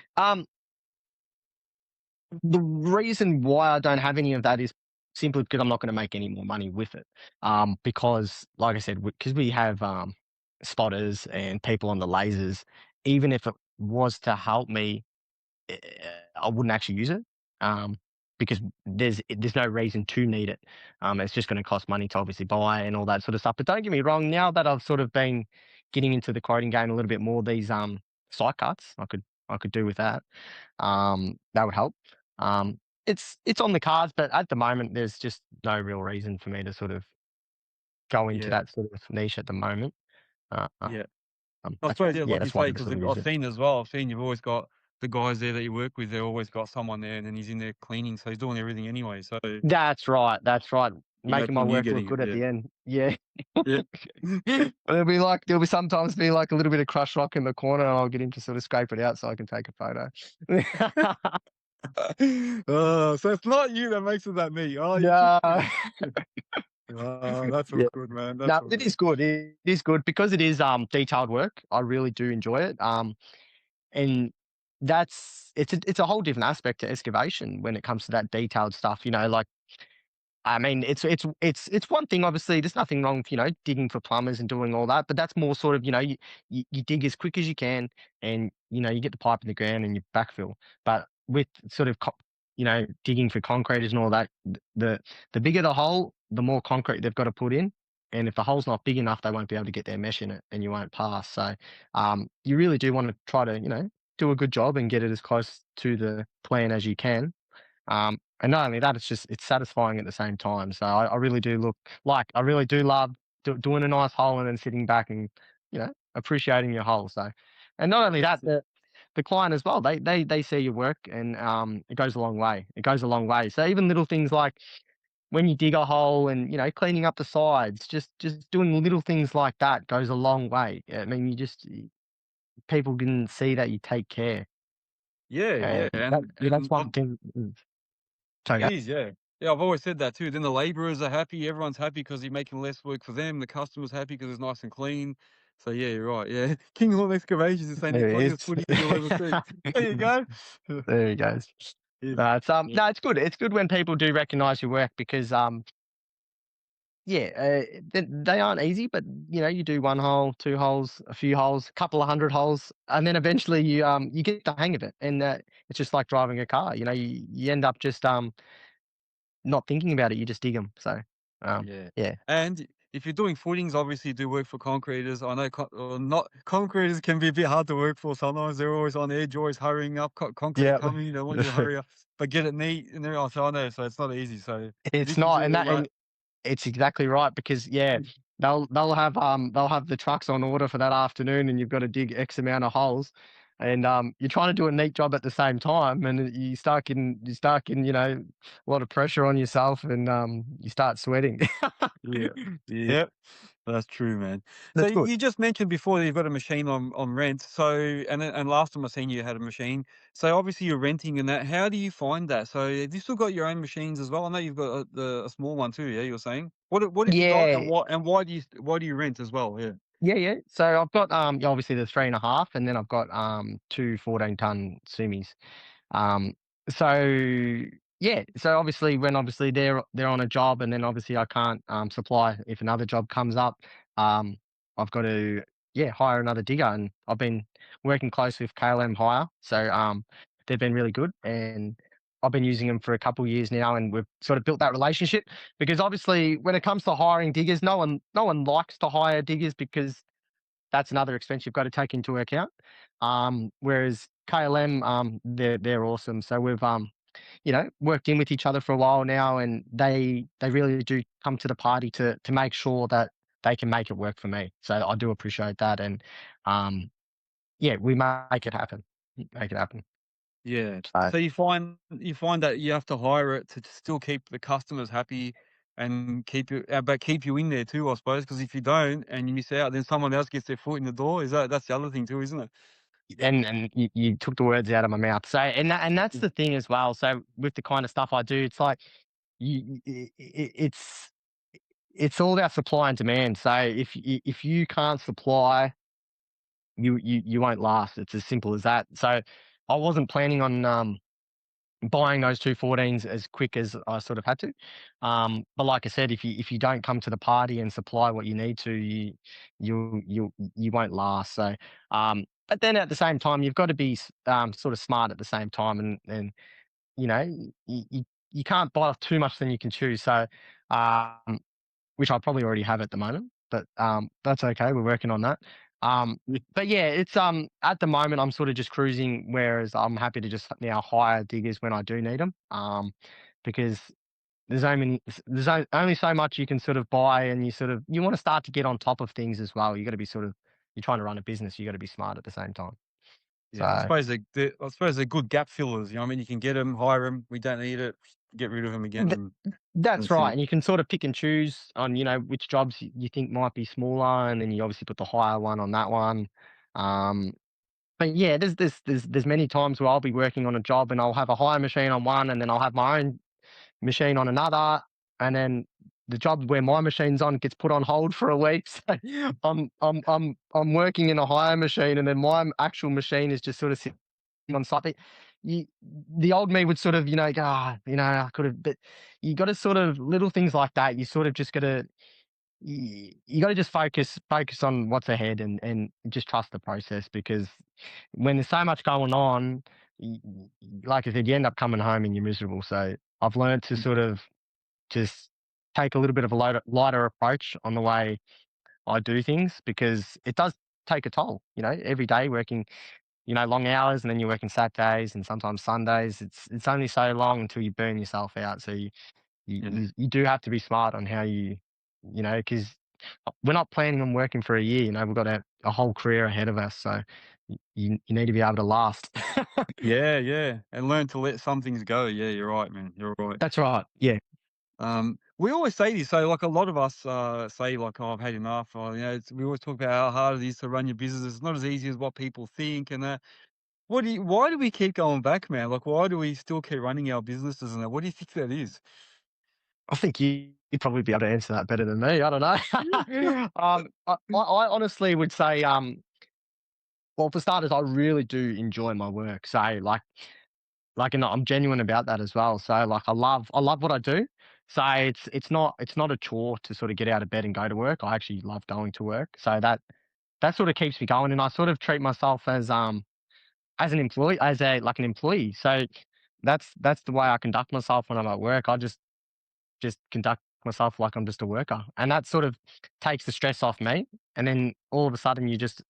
The reason why I don't have any of that is simply because I'm not going to make any more money with it. Because, like I said, because we have spotters and people on the lasers, even if it was to help me, eh, I wouldn't actually use it. Um, because there's no reason to need it. It's just going to cost money to obviously buy and all that sort of stuff. But don't get me wrong. Now that I've sort of been getting into the quoting game a little bit more, these side cuts I could do with that. That would help. Um, it's on the cards, but at the moment, there's just no real reason for me to sort of go into Yeah, that sort of niche at the moment. yeah. I That's suppose, yeah, like you that's why say, I because sort of use I've it. seen as well. I've seen you've always got the guys there that you work with. They've always got someone there, and then he's in there cleaning, so he's doing everything anyway. So That's right. That's right. you no Making my point you work look getting it. good at Yeah, the end. Yeah. yeah. There'll be sometimes be like a little bit of crushed rock in the corner, and I'll get him to sort of scrape it out so I can take a photo. So it's not you that makes it that me. Oh, you keep. No. Oh, that's all Yeah. good, man. That's No, all it good. is good. It is good because it is detailed work. I really do enjoy it. And it's a whole different aspect to excavation when it comes to that detailed stuff. Like I mean, it's one thing. Obviously, there's nothing wrong with digging for plumbers and doing all that, but that's more sort of you dig as quick as you can, and you get the pipe in the ground and you backfill. But with sort of digging for concreters and all that, the bigger the hole, the more concrete they've got to put in. And if the hole's not big enough, they won't be able to get their mesh in it, and you won't pass. So you really do want to try to do a good job and get it as close to the plan as you can. And not only that, it's satisfying at the same time. So I really do I really do love doing a nice hole and then sitting back and appreciating your hole. So, and not only that, the client as well, they see your work, and it goes a long way. It goes a long way. So even little things like when you dig a hole and cleaning up the sides, just doing little things like that goes a long way. I mean, people can see that you take care. Yeah, yeah, That's one thing. So it is, yeah. Yeah, I've always said that too. Then the labourers are happy. Everyone's happy because you're making less work for them. The customer's happy because it's nice and clean. So yeah, you're right. Yeah, King Lawn Excavations is saying the there it cleanest is. footy you'll ever see. There you go. There you go. Yes. No, it's Yeah. no, it's good. It's good when people do recognise your work because they aren't easy, but you do one hole, two holes, a few holes, a couple of hundred holes, and then eventually you get the hang of it, and it's just like driving a car. You end up just not thinking about it. You just dig them. So Yeah. yeah, And if you're doing footings, obviously you do work for concreters. I know not concreters can be a bit hard to work for sometimes. They're always on edge, always hurrying up. Concrete yeah. coming, they want you to hurry up, but get it neat and everything. So I know, so it's not easy. So It's listen to not, and all that that. and it's exactly right because they'll have the trucks on order for that afternoon, and you've got to dig X amount of holes, and you're trying to do a neat job at the same time, and you start getting a lot of pressure on yourself, and you start sweating. Yeah. Yeah. That's true, man. So That's good. you just mentioned before that you've got a machine on rent. So and last time I seen you had a machine. So obviously you're renting and that. How do you find that? So have you still got your own machines as well? I know you've got a small one too. Yeah, you were saying. What have you got, and Yeah, why do you rent as well? Yeah. yeah. So I've got obviously the 3.5, and then I've got two 14-ton Sumis. Um, so yeah, so obviously they're on a job, and then obviously I can't supply if another job comes up. Um, I've got to hire another digger, and I've been working close with KLM Hire, so they've been really good, and I've been using them for a couple of years now, and we've sort of built that relationship because obviously when it comes to hiring diggers, no one likes to hire diggers because that's another expense you've got to take into account. Whereas KLM, they're awesome. So we've worked in with each other for a while now, and they really do come to the party to make sure that they can make it work for me. So I do appreciate that, and we make it happen. Make it happen. Yeah. So So you find that you have to hire it to still keep the customers happy and keep you in there too, I suppose. Because if you don't and you miss out, then someone else gets their foot in the door. That's the other thing too, isn't it? and you took the words out of my mouth. So and that's the thing as well. So with the kind of stuff I do, it's like it's all about supply and demand. So if you can't supply, you won't last. It's as simple as that. So I wasn't planning on buying those two 14s as quick as I sort of had to. But like I said, if you don't come to the party and supply what you need to, you won't last. So but then at the same time, you've got to be sort of smart at the same time, and you know you can't bite off too much than you can chew. So um, which I probably already have at the moment, but that's okay. We're working on that. But yeah, it's at the moment I'm sort of just cruising, whereas I'm happy to just now hire diggers when I do need them. Because there's only so much you can sort of buy, and you want to start to get on top of things as well. You got to be you're trying to run a business. You got to be smart at the same time. Yeah, I So suppose they're good gap fillers. You know what I mean? You can get them, hire them. We don't need it. Get rid of them again, th- and that's that's right, it. and you can sort of pick and choose on which jobs you think might be smaller, and then you obviously put the higher one on that one. Um, But yeah, there's many times where I'll be working on a job and I'll have a hire machine on one, and then I'll have my own machine on another, and then the job where my machine's on gets put on hold for a week. So I'm working in a hire machine, and then my actual machine is just sort of sitting on site. But the old me would sort of go, I could have, but you got to sort of little things like that. You sort of just got to you got to just focus on what's ahead, and just trust the process, because when there's so much going on, like I said, you end up coming home and you're miserable. So I've learned to sort of just take a little bit of a lighter approach on the way I do things because it does take a toll. Every day working, long hours, and then you're working Saturdays and sometimes Sundays. It's only so long until you burn yourself out. So you Yeah. you, you do have to be smart on how because we're not planning on working for a year. We've got a whole career ahead of us. So you need to be able to last. Yeah, yeah, and learn to let some things go. Yeah, you're right, man. You're right. That's right. Yeah. We always say this. So, like a lot of us say, like, "Oh, I've had enough." Or we always talk about how hard it is to run your business. It's not as easy as what people think. And why do we keep going back, man? Like, why do we still keep running our businesses? And that? What do you think that is? I think you'd probably be able to answer that better than me. I don't know. I honestly would say, well, for starters, I really do enjoy my work. So, and I'm genuine about that as well. So, like, I love what I do. So it's not a chore to sort of get out of bed and go to work. I actually love going to work. So that sort of keeps me going, and I sort of treat myself as an employee, as a like an employee. So that's the way I conduct myself when I'm at work. I just conduct myself like I'm just a worker. And that sort of takes the stress off me. And then all of a sudden you're just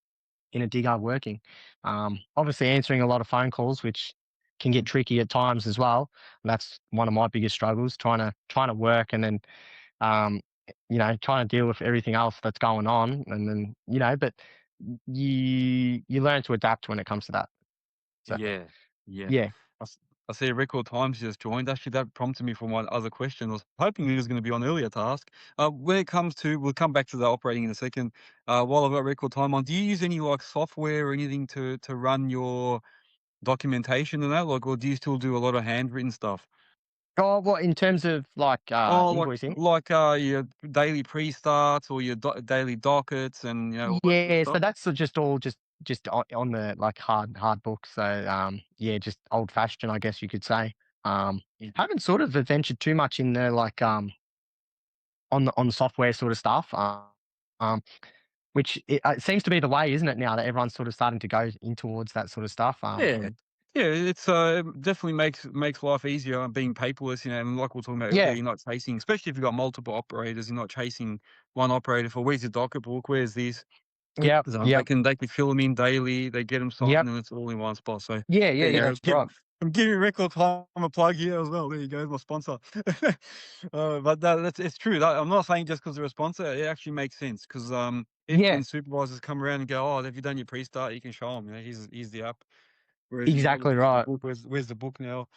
in a digger working. Obviously answering a lot of phone calls, which can get tricky at times as well. And that's one of my biggest struggles, trying to work and then trying to deal with everything else that's going on. And then, but you learn to adapt when it comes to that. So Yeah, yeah. yeah. I, s- I see Record Times just joined. Actually, that prompted me for my other question. I was hoping it was going to be on earlier task. When it comes to, we'll come back to the operating in a second. While I've got Record Time on, do you use any like software or anything to run your documentation and that? Like, or do you still do a lot of handwritten stuff? Oh, what in terms of like Oh, invoicing? your daily pre-starts or your daily dockets and all that sort of Yeah, so stuff. that's just all just on the like hard book. So yeah, just old fashioned, I guess you could say. Yeah. Haven't sort of adventured too much in the like on the software sort of stuff. Um which it seems to be the way, isn't it, now that everyone's sort of starting to go in towards that sort of stuff. Yeah. Yeah, it's definitely makes life easier being paperless, and like we were talking about earlier, Yeah. you're not chasing, especially if you've got multiple operators, you're not chasing one operator for where's your docket book, where's this. Yep. 'Cause, they Yep. can fill them in daily, they get them signed, Yep. and it's all in one spot. So Yeah, yeah, there you yeah, go. that's right. I'm giving Record Time a plug here as well. There you go, my sponsor. But it's true. I'm not saying just because they're a sponsor. It actually makes sense because even Yeah, when supervisors come around and go, "Oh, have you done your pre-start?" You can show them. Here's the app. Whereas you got exactly where's the right. book? Where's the book now?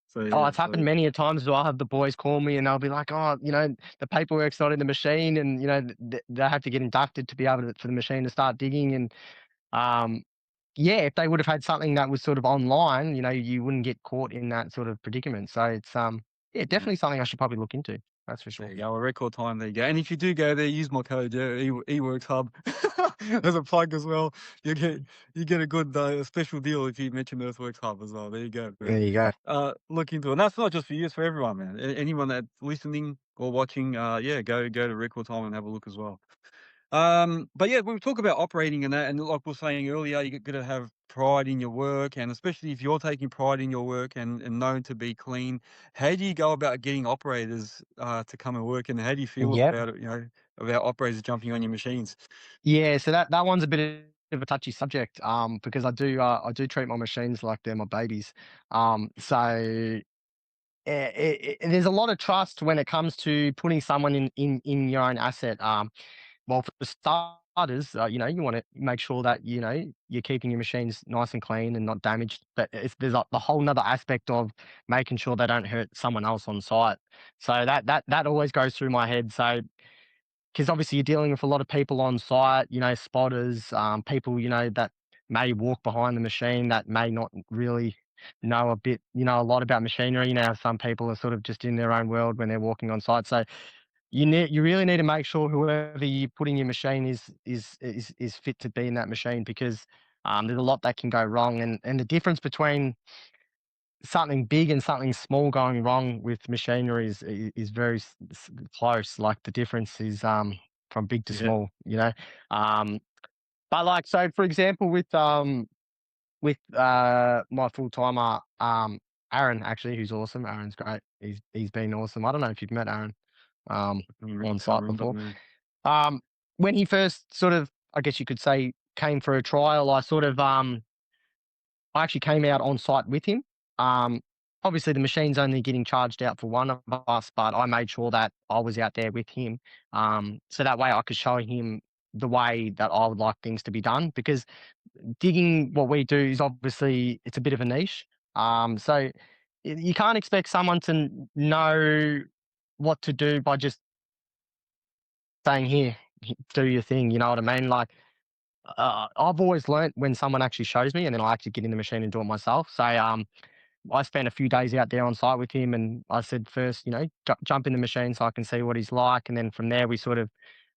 So Oh, yeah, it's happened many a times as well. I'll have the boys call me and they'll be like, "Oh, the paperwork's not in the machine," and they have to get inducted to be able for the machine to start digging. And um, yeah, if they would have had something that was sort of online, you wouldn't get caught in that sort of predicament. So it's yeah, yeah. definitely something I should probably look into. That's for There sure. you go, a record time. There you go. And if you do go there, use my code, yeah, Eworks Hub. As a plug as well. You get a good special deal if you mention Earthworks Hub as well. There you go, There man. you go. Look into it. And that's not just for you; it's for everyone, man. Anyone that's listening or watching, yeah, go to Record Time and have a look as well. But yeah, we talk about operating and that, and like we were saying earlier, you got to have pride in your work, and especially if you're taking pride in your work and known to be clean. How do you go about getting operators to come and work, and how do you feel Yep. about it? About operators jumping on your machines. Yeah, so that one's a bit of a touchy subject, because I do treat my machines like they're my babies. So there's a lot of trust when it comes to putting someone in your own asset. Well, for starters, you want to make sure that you're keeping your machines nice and clean and not damaged. But there's the whole nother aspect of making sure they don't hurt someone else on site. So that always goes through my head. So because obviously you're dealing with a lot of people on site, spotters, people, that may walk behind the machine that may not really know a lot about machinery. Some people are sort of just in their own world when they're walking on site. So you really need to make sure whoever you put in your machine is fit to be in that machine because there's a lot that can go wrong. And the difference between something big and something small going wrong with machinery is very close. Like the difference is from big to Yeah. small. But like so, for example, with with my full timer, Aaron, actually, who's awesome. Aaron's great. He's been awesome. I don't know if you've met Aaron on Can't site remember, before. man. When he first sort of, I guess you could say, came for a trial, I actually came out on site with him. Um, Obviously, the machine's only getting charged out for one of us, but I made sure that I was out there with him, so that way I could show him the way that I would like things to be done. Because digging, what we do, is obviously it's a bit of a niche. So you can't expect someone to know what to do by just saying, "Here, do your thing." You know what I mean? Like, I've always learnt when someone actually shows me, and then I actually get in the machine and do it myself. So I spent a few days out there on site with him, and I said, first, jump in the machine so I can see what he's like, and then from there we sort of,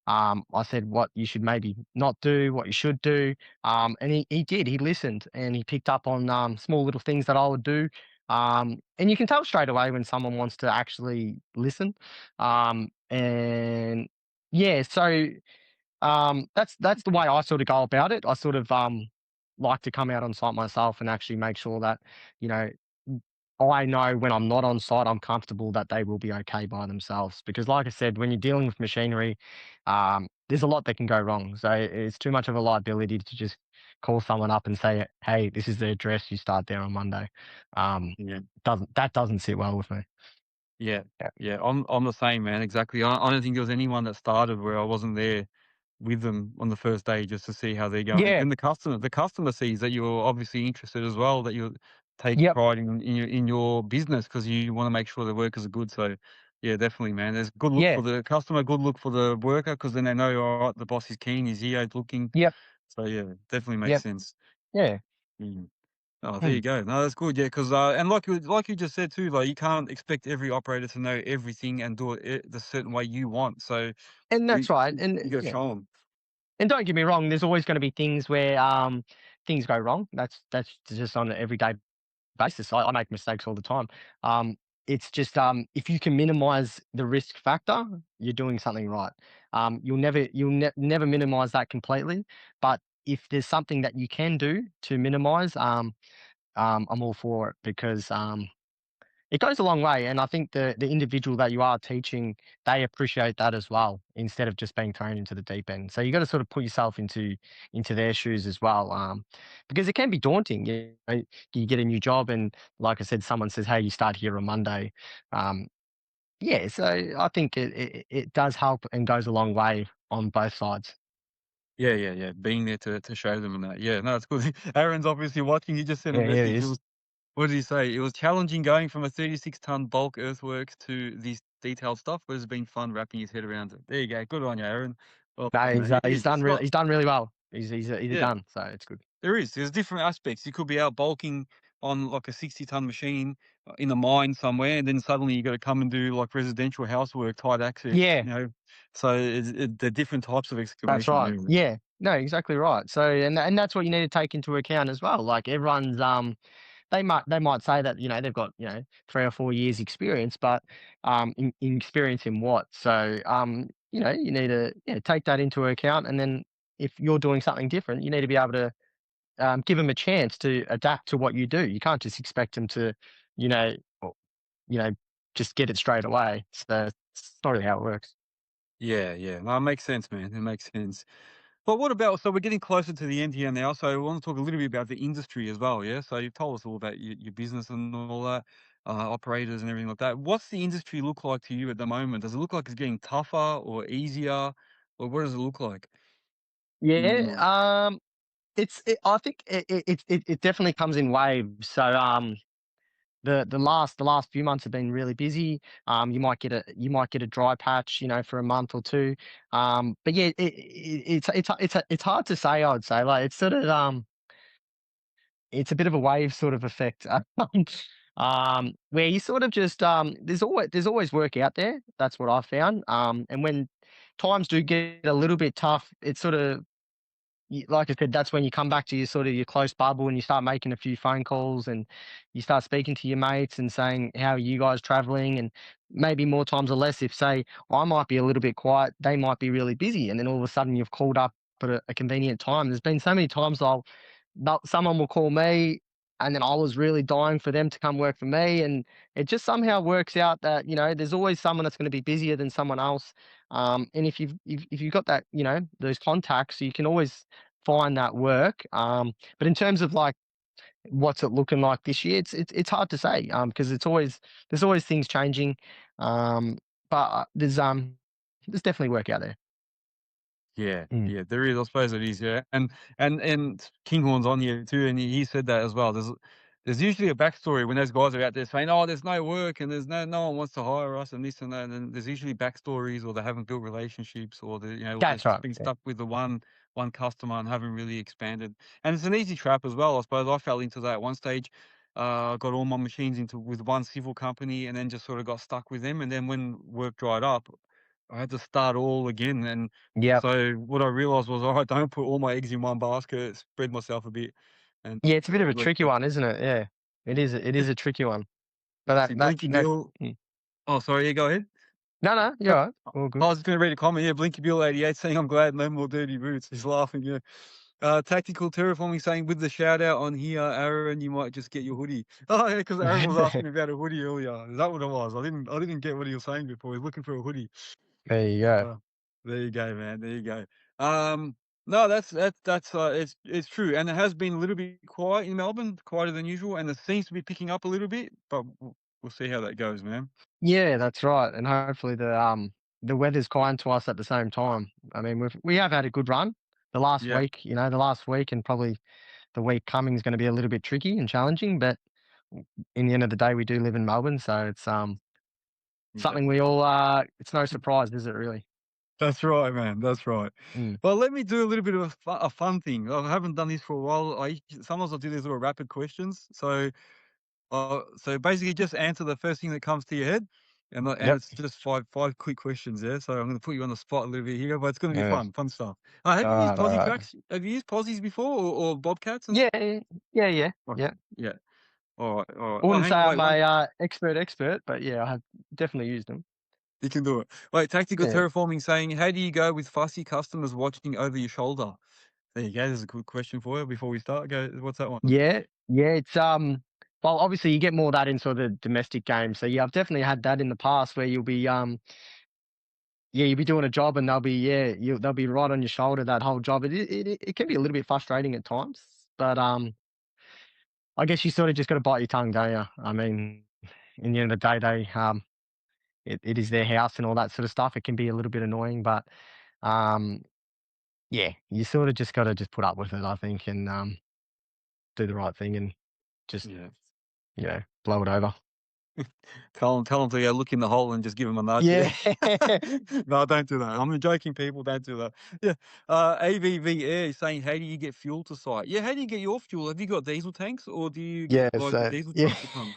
I said what you should maybe not do, what you should do, and he did. He listened and he picked up on small little things that I would do, and you can tell straight away when someone wants to actually listen, and yeah, so that's the way I sort of go about it. I sort of like to come out on site myself and actually make sure that, you know, I know when I'm not on site, I'm comfortable that they will be okay by themselves. Because, like I said, when you're dealing with machinery, there's a lot that can go wrong. So it's too much of a liability to just call someone up and say, "Hey, this is the address. You start there on Monday." Um, Yeah. doesn't sit well with me. Yeah. Yeah. Yeah. I'm the same, man. Exactly. I don't think there was anyone that started where I wasn't there with them on the first day just to see how they're going. Yeah. And the customer sees that you're obviously interested as well, that you take Yep. pride in your business because you want to make sure the workers are good. So yeah, definitely, man. There's good look Yeah. for the customer, good look for the worker because then they know, all right, the boss is keen, he's here, he's looking. Yep. So yeah, definitely makes Yep. sense. Yeah. Mm. Oh, there Hmm. you go. No, that's good. Yeah, because and like you just said too, like you can't expect every operator to know everything and do it the certain way you want. So And you that's right. you And got to yeah. show them. And don't get me wrong, there's always going to be things where things go wrong. That's just on an everyday basis. I make mistakes all the time. Um, it's just if you can minimize the risk factor, you're doing something right. Never minimize that completely, but if there's something that you can do to minimize, I'm all for it because it goes a long way, and I think the individual that you are teaching, they appreciate that as well, instead of just being thrown into the deep end. So you got to sort of put yourself into their shoes as well, because it can be daunting. You get a new job, and like I said, someone says, "Hey, you start here on Monday." Um, yeah, so I think it does help and goes a long way on both sides. Yeah, yeah, yeah. Being there to show them and that. Yeah, no, it's good. Aaron's obviously watching. He just sent a Yeah, here it message. is. What did he say? It was challenging going from a 36-ton bulk earthworks to this detailed stuff, but it's been fun wrapping his head around it. There you go. Good on you, Aaron. Well No, done, man. It he's is. done It's not. really well. He's Yeah. done, so it's good. There is. There's different aspects. You could be out bulking on like a 60-ton machine in a mine somewhere, and then suddenly you got to come and do like residential housework, tight access. Yeah. So the different types of That's excavation. right. Really. Yeah. No, exactly right. So, and that's what you need to take into account as well. Like, everyone's they might say that, they've got, 3 or 4 years experience, but in experience in what? So you need to, take that into account, and then if you're doing something different, you need to be able to give them a chance to adapt to what you do. You can't just expect them to, you know, or, you know, just get it straight away. So it's not really how it works. Yeah, yeah. No, it makes sense, man. It makes sense. But what about, so we're getting closer to the end here now, so I want to talk a little bit about the industry as well, yeah? So you've told us all about your business and all that, operators and everything like that. What's the industry look like to you at the moment? Does it look like it's getting tougher or easier, or what does it look like in your Yeah. mind? I think it definitely comes in waves. So the last few months have been really busy. You might get a dry patch, for a month or two. But yeah, it's hard to say. I would say, like, it's sort of it's a bit of a wave sort of effect. Where you sort of just there's always work out there. That's what I found. And when times do get a little bit tough, it's sort of, like I said, that's when you come back to your sort of your close bubble, and you start making a few phone calls, and you start speaking to your mates and saying, "How are you guys traveling?" And maybe more times or less, if, say, I might be a little bit quiet, they might be really busy, and then all of a sudden you've called up at a convenient time. There's been so many times someone will call me, and then I was really dying for them to come work for me, and it just somehow works out that there's always someone that's going to be busier than someone else. And if you've got that, those contacts, you can always find that work. But in terms of like what's it looking like this year, it's hard to say, because there's always things changing. Um, but there's definitely work out there. Yeah, Mm. yeah, there is. I suppose it is. Yeah, and Kinghorn's on here too, and he said that as well. There's usually a backstory when those guys are out there saying, "Oh, there's no work and there's no one wants to hire us and this and that." And there's usually backstories, or they haven't built relationships, or they've That's just right. been Yeah. stuck with the one customer and haven't really expanded. And it's an easy trap as well. I suppose I fell into that at one stage. Got all my machines into with one civil company, and then just sort of got stuck with them. And then when work dried up, I had to start all again. And Yep. so what I realized was, all right, don't put all my eggs in one basket. Spread myself a bit, and Yeah, it's a bit of a like, tricky one, isn't it? Yeah, it is a tricky one. But see, Blinky Bill. mm. Oh, sorry. Yeah, go ahead. No, you're No, all right. All I good. was just going to read a comment. Yeah, Blinky Bill 88 saying, "I'm glad no more dirty boots." He's laughing. Yeah. Tactical Terraforming saying, with the shout out on here, Aaron, you might just get your hoodie. Oh yeah, because Aaron was asking me about a hoodie earlier. Is that what it was? I didn't get what he was saying before. He's looking for a hoodie. There you go. Uh, there you go, man. There you go. No, it's true, and it has been a little bit quiet in Melbourne, quieter than usual, and it seems to be picking up a little bit, but we'll see how that goes, man. Yeah, that's right. And hopefully the weather's kind to us at the same time. I mean, we have had a good run. Yeah, The last week and probably the week coming is going to be a little bit tricky and challenging. But in the end of the day, we do live in Melbourne, so it's yeah. something we all. It's no surprise, is it really? That's right, man. That's right. Mm. Well, let me do a little bit of a fun thing. I haven't done this for a while. Sometimes I do these little rapid questions. So basically, just answer the first thing that comes to your head, and Yep. it's just five quick questions. Yeah. So I'm going to put you on the spot a little bit here, but it's going to be Yeah. fun stuff. Have All you used right. All Posi right. tracks? Have you used Posies before, or Bobcats and Yeah. stuff? Yeah. Okay. Yeah. Yeah. All right. All right. I Oh, wouldn't say hang on. Wait. I'm One. a expert, but yeah, I have definitely used them. You can do it. Wait. Tactical Yeah. terraforming saying, how do you go with fussy customers watching over your shoulder? There you go. There's a good question for you before we start. Go. What's that one? Yeah, it's well, obviously you get more of that in sort of the domestic games. So yeah, I've definitely had that in the past where you'll be doing a job and they'll be right on your shoulder that whole job. It can be a little bit frustrating at times, but I guess you sort of just got to bite your tongue, don't you? I mean, in the end of the day, it is their house and all that sort of stuff. It can be a little bit annoying, but um yeah, you sort of just got to just put up with it, I think, and do the right thing and just Yeah. blow it over. Tell them to go look in the hole and just give them a nudge. Yeah. Yeah. No, don't do that. I'm joking, people. Don't do that. Yeah. AVV Air is saying, how do you get fuel to site? Yeah. How do you get your fuel? Have you got diesel tanks, or do you get Yeah, like the so diesel yeah. trucks that come?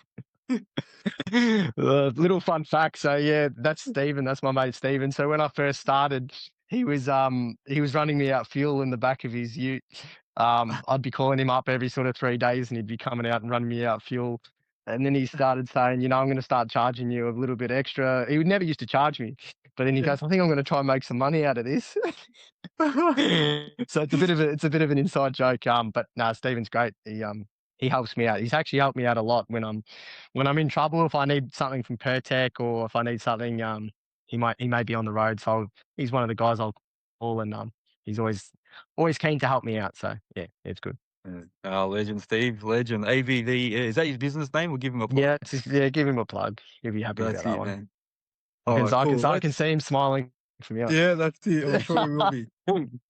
Little fun fact. So yeah, that's Stephen. That's my mate Stephen. So when I first started, he was running me out fuel in the back of his ute. I'd be calling him up every sort of 3 days, and he'd be coming out and running me out fuel. And then he started saying, I'm going to start charging you a little bit extra. He would never used to charge me, but then he Yeah. goes, I think I'm going to try and make some money out of this. So it's a bit of an inside joke. But no, Stephen's great. He helps me out. He's actually helped me out a lot when I'm in trouble. If I need something from Pertec or if I need something, he may be on the road. So he's one of the guys I'll call, and he's always keen to help me out. So yeah, it's good. Yeah. Oh, legend, Steve, legend. AVV. Is that his business name? We'll give him a plug. Yeah, yeah. Give him a plug. He'll be happy about That's that it, one. man. All right, cool. I can see him smiling from here. Yeah, that's it. I'm sure he will be.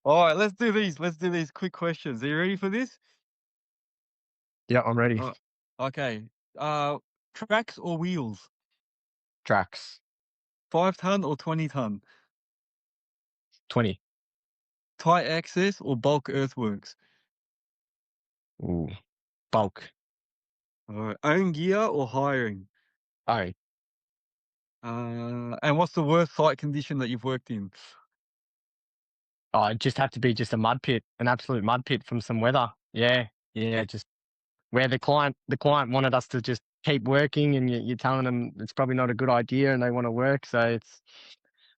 All right, let's do these. Let's do these quick questions. Are you ready for this? Yeah, I'm ready. Uh, okay. Uh, Tracks or wheels? Tracks 5 ton or 20 ton? 20. Tight access or bulk earthworks? Ooh, bulk. All right. Own gear or hiring? Oh, And what's the worst site condition that you've worked in? it'd just have to be just a mud pit, an absolute mud pit from some weather. Yeah, yeah, just where the client wanted us to just keep working, and you're telling them it's probably not a good idea, and they want to work. So it's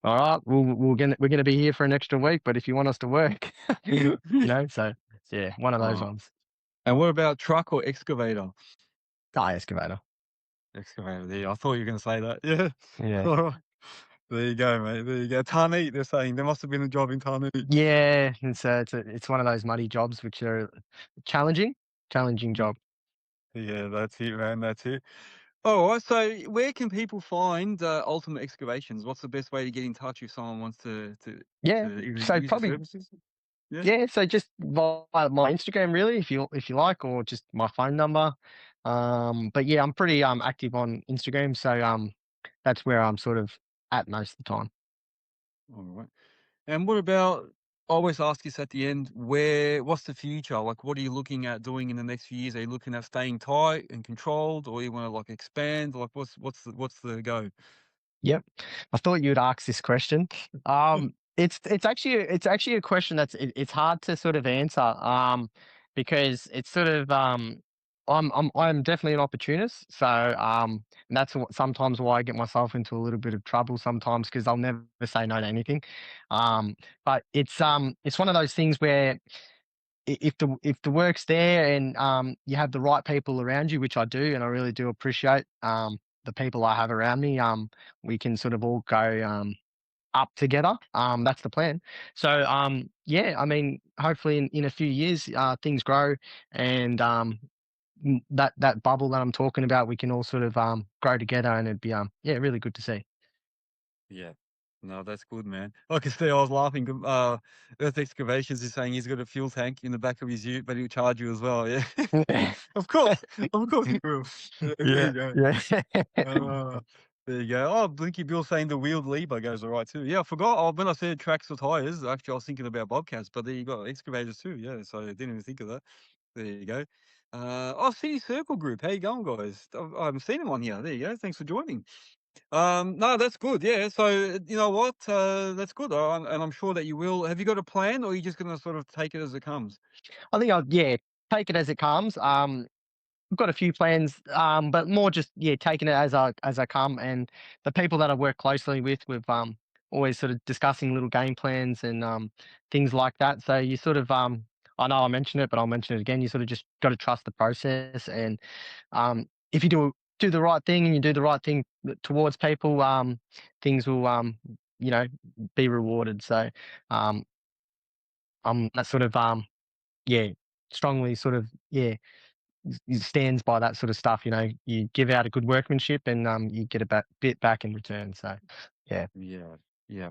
all right. We're gonna be here for an extra week, but if you want us to work, So yeah, one of those Oh, ones. And what about truck or excavator? Ah, excavator. Excavator. There, I thought you were going to say that. Yeah. Yeah. All right. There you go, mate. There you go. Tarneet, they're saying there must have been a job in Tarneet. Yeah, it's one of those muddy jobs which are challenging job. Yeah, that's it, man. That's it. All right. So, where can people find Ultimate Excavations? What's the best way to get in touch if someone wants Yeah, to either so use your probably services? Yeah. yeah, so just via my Instagram really, if you like, or just my phone number. But yeah, I'm pretty active on Instagram, so that's where I'm sort of at most of the time. All right. And what about? I always ask this at the end. What's the future? Like, what are you looking at doing in the next few years? Are you looking at staying tight and controlled, or you want to like expand? Like, what's the go? Yep. I thought you'd ask this question. It's actually a question it's hard to sort of answer. Because it's sort of I'm definitely an opportunist. So and that's sometimes why I get myself into a little bit of trouble sometimes because I'll never say no to anything. But it's one of those things where if the work's there and you have the right people around you, which I do, and I really do appreciate the people I have around me, we can sort of all go up together. That's the plan. So yeah, I mean, hopefully in a few years things grow and that bubble that I'm talking about, we can all sort of grow together, and it'd be yeah, really good to see. Yeah. No, that's good, man. Like I said, I was laughing. Earth Excavations is saying he's got a fuel tank in the back of his ute, but he'll charge you as well. Yeah. Of course he will. There Yeah, you go. yeah. Uh, there you go. Oh, Blinky Bill saying the wheeled lever goes all right too. Yeah, I forgot. Oh, when I said tracks or tires, actually I was thinking about bobcats, but there you go, excavators too. Yeah, so I didn't even think of that. There you go. Oh, City Circle Group. How you going, guys? I haven't seen him on here. There you go. Thanks for joining. No, that's good. Yeah. So you know what? That's good. And I'm sure that you will. Have you got a plan, or are you just going to sort of take it as it comes? I think I'll yeah take it as it comes. I've got a few plans, but more just yeah, taking it as I come, and the people that I work closely with always sort of discussing little game plans and things like that. So you sort of I know I mentioned it, but I'll mention it again. You sort of just got to trust the process, and if you do the right thing and you do the right thing towards people, things will you know be rewarded. So um, that sort of yeah strongly sort of yeah stands by that sort of stuff. You know, you give out a good workmanship and you get a bit back in return. So, yeah. Yeah. Yeah.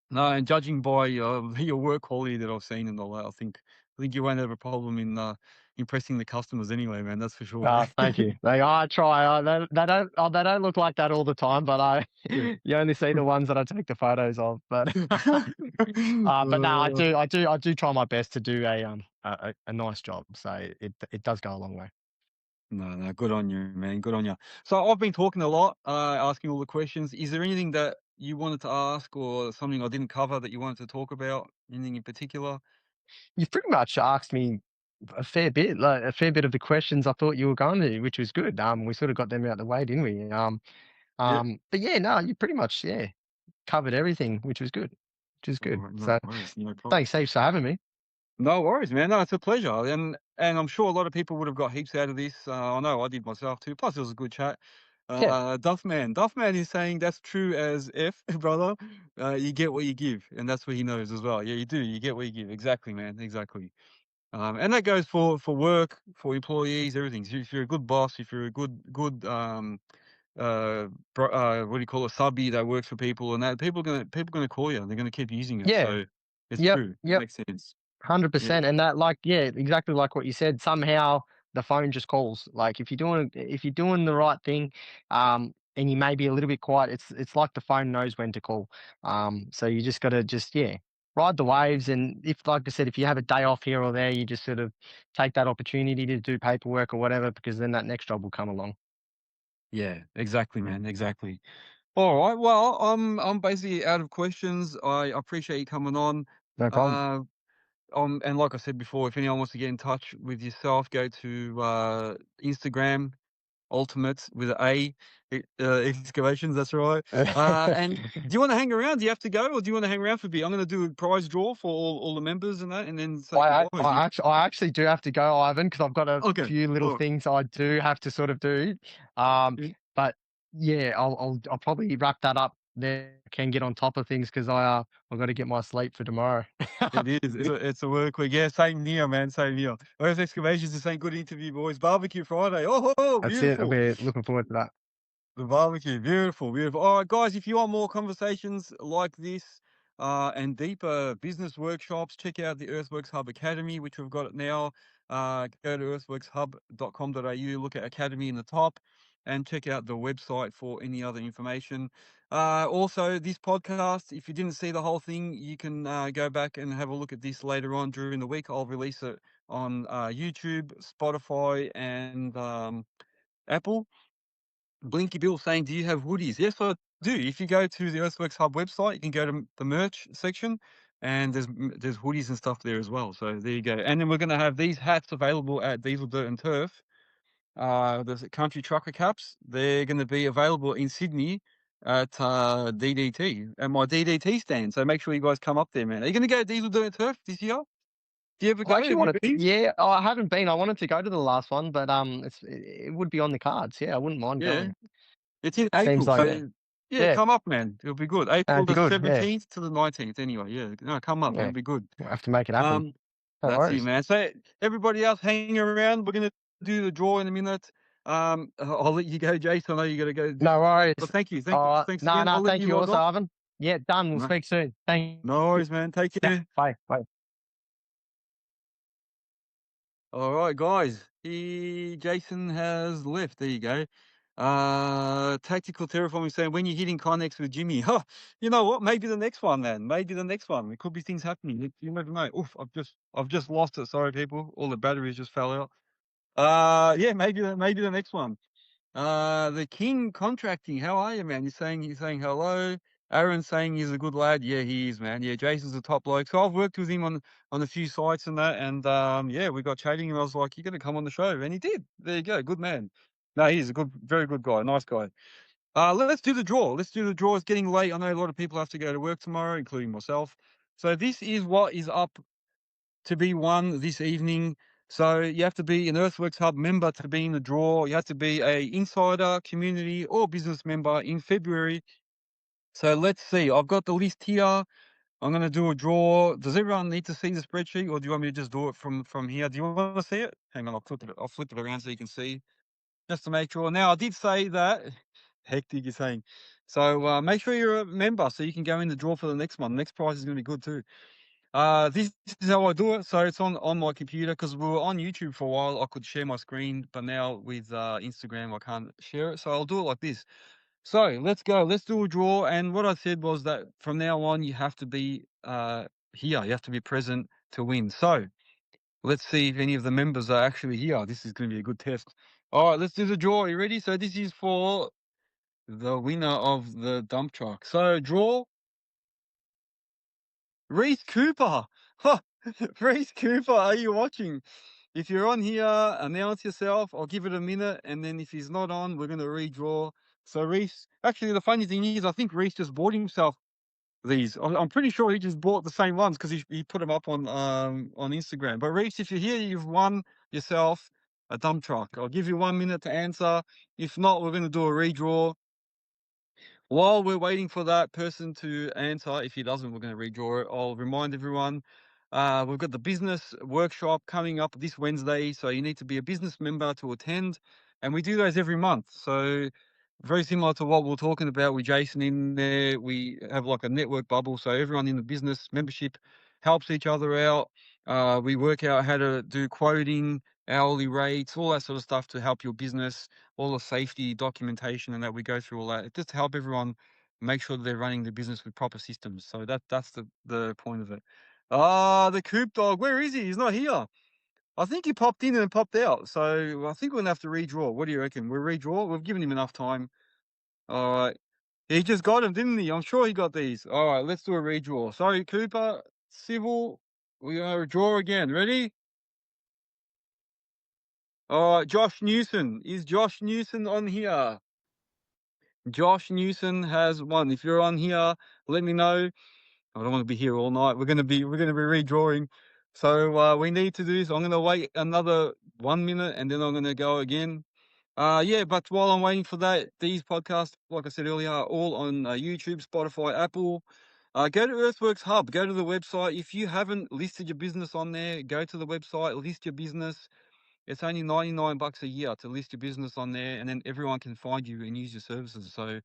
No, and judging by your work quality that I've seen and all that, I think you won't have a problem in impressing the customers anyway, man. That's for sure. Thank you. I try. They don't look like that all the time, but I Yeah. you only see the ones that I take the photos of. But but no, Uh, I do try my best to do a nice job. So it does go a long way. no, good on you, man. Good on you. So I've been talking a lot, asking all the questions. Is there anything that you wanted to ask or something I didn't cover that you wanted to talk about? Anything in particular? You've pretty much asked me a fair bit of the questions I thought you were going to, which was good. We sort of got them out of the way, didn't we? Yeah. But yeah, no, you pretty much yeah covered everything, which was good, which is All good. right, no So worries, no problem. thanks heaps for having me. No worries, man. No, it's a pleasure, and I'm sure a lot of people would have got heaps out of this. I know I did myself too. Plus, it was a good chat. Yeah, Duffman is saying that's true as F, brother. You get what you give, and that's what he knows as well. Yeah, you do. You get what you give. Exactly, man. Exactly. And that goes for work, for employees, everything. So if you're a good boss, if you're a good what do you call it, subby that works for people, and that people gonna call you. They're gonna keep using it. yeah, So it's yep, true. It yep. makes sense. Yeah. 100%, and that like yeah, exactly like what you said. Somehow the phone just calls. Like if you're doing the right thing, and you may be a little bit quiet, it's like the phone knows when to call. So you just got to just yeah ride the waves, and if like I said, if you have a day off here or there, you just sort of take that opportunity to do paperwork or whatever, because then that next job will come along. Yeah, exactly, man. Exactly. All right. Well, I'm basically out of questions. I appreciate you coming on. No problem. Uh, and like I said before, if anyone wants to get in touch with yourself, go to Instagram Ultimate with an A, Excavations, that's right. And do you want to hang around? Do you have to go, or do you want to hang around for a bit? I'm going to do a prize draw for all the members and that, and then say goodbye. I actually do have to go, Ivan, because I've got a Okay. few little Oh, things I do have to sort of do. yeah, But yeah, I'll probably wrap that up there. Can get on top of things because I've got to get my sleep for tomorrow. it is. It's a work week. Yeah, same here, man. Same here. Where's Excavations? The same good interview, boys. Barbecue Friday. Oh, That's it. beautiful. We're looking forward to that. The barbecue, beautiful, beautiful. All right, guys, if you want more conversations like this and deeper business workshops, check out the Earthworks Hub Academy, which we've got it now. Go to earthworkshub.com.au, look at Academy in the top, and check out the website for any other information. Also, this podcast, if you didn't see the whole thing, you can go back and have a look at this later on during the week. I'll release it on YouTube, Spotify, and Apple. Blinky Bill saying, do you have hoodies? Yes, I do. If you go to the Earthworks Hub website, you can go to the merch section, and there's hoodies and stuff there as well. So there you go. And then we're going to have these hats available at Diesel Dirt and Turf. There's country trucker caps. They're going to be available in Sydney at DDT, at my DDT stand. So make sure you guys come up there, man. Are you going to go to Diesel Dirt and Turf this year? Do you ever I go? actually Have you wanted to, been? yeah, I haven't been. I wanted to go to the last one, but it would be on the cards. Yeah, I wouldn't mind Yeah. going. It's in Seems April, like, so yeah, yeah, come up, man. It'll be good. April it'd be the good. Yeah, 17th to the 19th, anyway. Yeah, no, come up. yeah, It'll be good. we'll have to make it happen. Um, No that's it, worries. man. So everybody else hanging around, we're gonna do the draw in a minute. I'll let you go, Jason. I know you got to go do No something, worries. but thank you, All right. thanks No, again. no, I'll let thank you you log also, off. Ivan. Yeah, done. We'll No, speak soon. Thank no you. worries, man. Take Yeah, care. bye. Bye. All right, guys. Jason has left. There you go. Tactical terraforming saying when you're hitting connects with Jimmy, huh? You know what? Maybe the next one, man. Maybe the next one. There could be things happening. You never know. Oof! I've just lost it. Sorry, people. All the batteries just fell out. Yeah, maybe the next one. The King Contracting. How are you, man? He's saying hello. Aaron's saying he's a good lad. Yeah, he is, man. Yeah, Jason's a top bloke. So I've worked with him on a few sites and that, and yeah, we got chatting, and I was like, "You're gonna come on the show," and he did. There you go, good man. No, he's a good, very good guy, nice guy. Let's do the draw. Let's do the draw. It's getting late. I know a lot of people have to go to work tomorrow, including myself. So this is what is up to be won this evening. So you have to be an Earthworks Hub member to be in the draw. You have to be a insider, community, or business member in February. So let's see. I've got the list here. I'm going to do a draw. Does everyone need to see the spreadsheet, or do you want me to just do it from here? Do you want to see it? Hang on, I'll flip it around so you can see, just to make sure. Now I did say that. Hectic, you're saying. So make sure you're a member so you can go in the draw for the next one. The next prize is going to be good too. This is how I do it. So it's on my computer because we were on YouTube for a while. I could share my screen, but now with Instagram, I can't share it. So I'll do it like this. So let's go. Let's do a draw. And what I said was that from now on, you have to be here. You have to be present to win. So let's see if any of the members are actually here. This is going to be a good test. All right, let's do the draw. Are you ready? So this is for the winner of the dump truck. So draw. Reese Cooper. Huh. Reese Cooper, are you watching? If you're on here, announce yourself. I'll give it a minute, and then if he's not on, we're going to redraw. So Reese, actually, the funny thing is, I think Reese just bought himself these. I'm pretty sure he just bought the same ones because he put them up on Instagram. But Reese, if you're here, you've won yourself a dump truck. I'll give you 1 minute to answer. If not, we're going to do a redraw. While we're waiting for that person to answer, if he doesn't, we're going to redraw it. I'll remind everyone, we've got the business workshop coming up this Wednesday, so you need to be a business member to attend, and we do those every month. So very similar to what we're talking about with Jason in there, we have like a network bubble, so everyone in the business membership helps each other out. We work out how to do quoting, hourly rates, all that sort of stuff to help your business, all the safety documentation, and that we go through all that just to help everyone make sure that they're running the business with proper systems. So that's the point of it. The Coop dog, where is he? He's not here. I think he popped in and popped out. So I think we're gonna have to redraw. What do you reckon? We'll redraw. We've given him enough time. All right. He just got them, didn't he? I'm sure he got these. All right, let's do a redraw. Sorry, Cooper. Civil. We're gonna draw again. Ready? All right, Josh Newson. Is Josh Newson on here? Josh Newson has won. If you're on here, let me know. I don't want to be here all night. We're gonna be redrawing. So we need to do this. I'm gonna wait another 1 minute and then I'm gonna go again. Yeah, but while I'm waiting for that, these podcasts, like I said earlier, are all on YouTube, Spotify, Apple. Go to Earthworks Hub. Go to the website. If you haven't listed your business on there, go to the website, list your business. It's only $99 a year to list your business on there, and then everyone can find you and use your services. So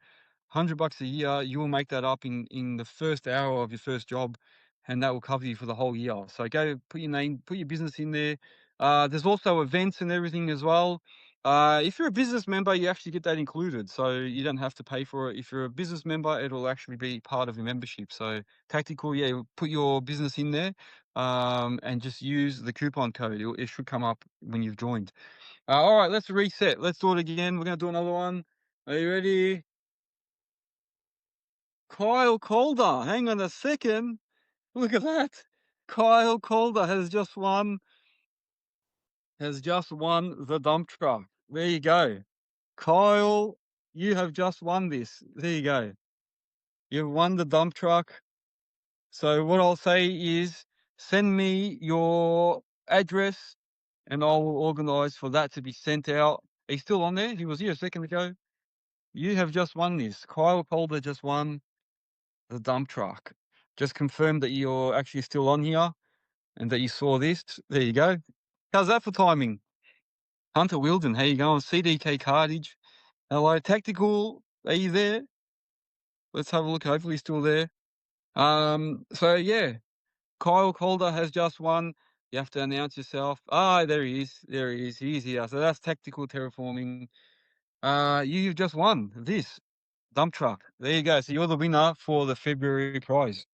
$100 a year, you will make that up in the first hour of your first job, and that will cover you for the whole year. So go put your name, put your business in there. There's also events and everything as well. If you're a business member, you actually get that included, so you don't have to pay for it. If you're a business member, it'll actually be part of your membership. So tactical, yeah, put your business in there, and just use the coupon code. It should come up when you've joined. All right, let's reset. Let's do it again. We're gonna do another one. Are you ready? Kyle Calder, hang on a second. Look at that. Kyle Calder has just won the dump truck. There you go. Kyle, you have just won this. There you go. You've won the dump truck. So what I'll say is send me your address and I will organize for that to be sent out. He's still on there. He was here a second ago. You have just won this. Kyle Calder just won the dump truck. Just confirm that you're actually still on here and that you saw this. There you go. How's that for timing? Hunter Wilden, how you going? CDK Cartage. Hello, Tactical. Are you there? Let's have a look. Hopefully he's still there. So yeah, Kyle Calder has just won. You have to announce yourself. Ah, there he is. There he is. He's here. So that's Tactical Terraforming. You've just won this dump truck. There you go. So you're the winner for the February prize.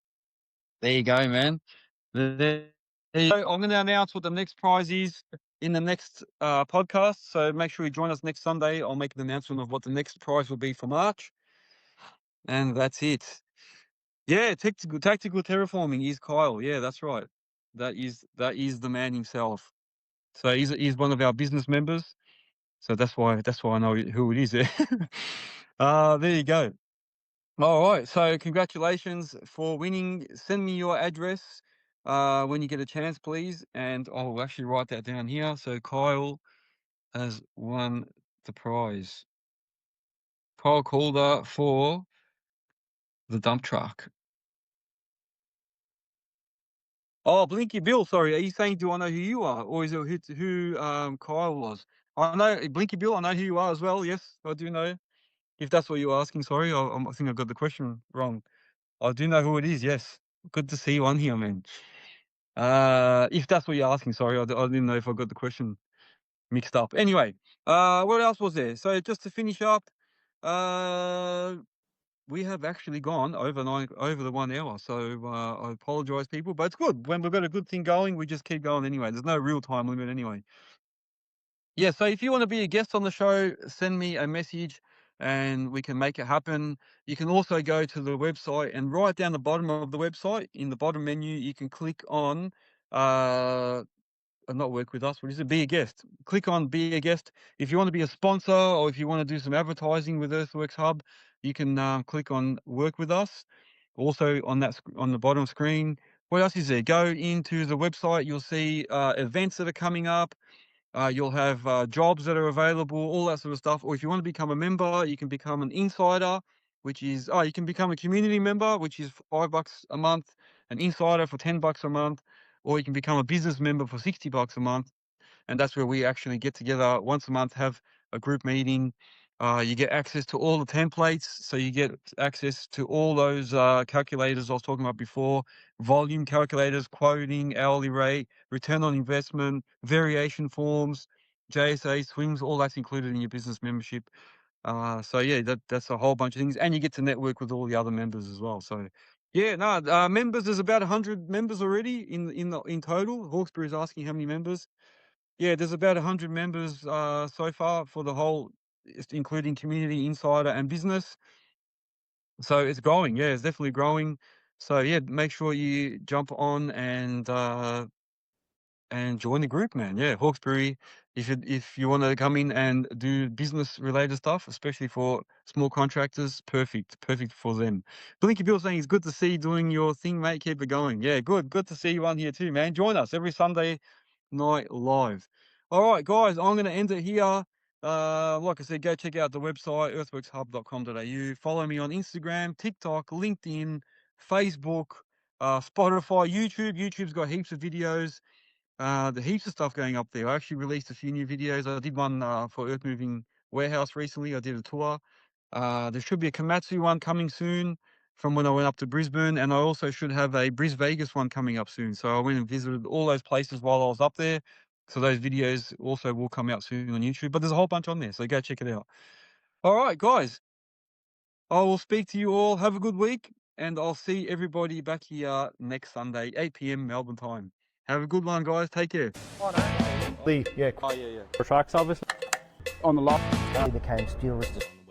There you go, man. There you go. I'm going to announce what the next prize is in the next podcast. So make sure you join us next Sunday. I'll make an announcement of what the next prize will be for March. And that's it. Yeah, tactical terraforming is Kyle. Yeah, that's right. That is the man himself. So he's one of our business members. So that's why I know who it is. There you go. All right. So congratulations for winning. Send me your address when you get a chance, please, and I'll actually write that down here. So Kyle has won the prize. Kyle Calder for the dump truck. Oh, Blinky Bill, sorry. Are you saying, do I know who you are? Or is it who Kyle was? I know, Blinky Bill, I know who you are as well. Yes, I do know. If that's what you're asking, sorry. I think I got the question wrong. I do know who it is, yes. Good to see you on here, man. If that's what you're asking, sorry. I didn't know if I got the question mixed up. Anyway, what else was there? So just to finish up, we have actually gone over the 1 hour. So I apologize, people, but it's good. When we've got a good thing going, we just keep going anyway. There's no real time limit anyway. Yeah, so if you want to be a guest on the show, send me a message and we can make it happen. You can also go to the website and right down the bottom of the website, in the bottom menu, you can click on not work with us. What is it? Be a guest. Click on be a guest. If you want to be a sponsor or if you want to do some advertising with Earthworks Hub, you can click on work with us. Also on the bottom screen. What else is there? Go into the website. You'll see events that are coming up. You'll have jobs that are available, all that sort of stuff. Or if you want to become a member, you can become an insider, which is you can become a community member, which is $5 a month, an insider for $10 a month, or you can become a business member for $60 a month. And that's where we actually get together once a month, have a group meeting. You get access to all the templates, so you get access to all those calculators I was talking about before, volume calculators, quoting, hourly rate, return on investment, variation forms, JSA, swings, all that's included in your business membership. So yeah, that's a whole bunch of things, and you get to network with all the other members as well. So yeah, no, members, there's about 100 members already in total. Hawkesbury is asking how many members. Yeah, there's about 100 members so far for the whole, including community, insider, and business. So it's growing. Yeah, it's definitely growing. So yeah, make sure you jump on and join the group, man. Yeah, Hawkesbury if you want to come in and do business related stuff, especially for small contractors, perfect for them. Blinky Bill saying it's good to see you doing your thing, mate. Keep it going. Yeah, good to see you on here too, man. Join us every Sunday night live. All right, guys, I'm going to end it here. Like I said, go check out the website, earthworkshub.com.au. Follow me on Instagram, TikTok, LinkedIn, Facebook, Spotify, YouTube. YouTube's got heaps of videos. The heaps of stuff going up there. I actually released a few new videos. I did one for Earth Moving Warehouse recently. I did a tour. There should be a Komatsu one coming soon from when I went up to Brisbane, and I also should have a Bris Vegas one coming up soon. So I went and visited all those places while I was up there. So those videos also will come out soon on YouTube, but there's a whole bunch on there, so go check it out. All right, guys. I will speak to you all. Have a good week, and I'll see everybody back here next Sunday, 8 p.m. Melbourne time. Have a good one, guys. Take care. Yeah, Oh, yeah. For tracks, obviously, on the lot. became steel resistant.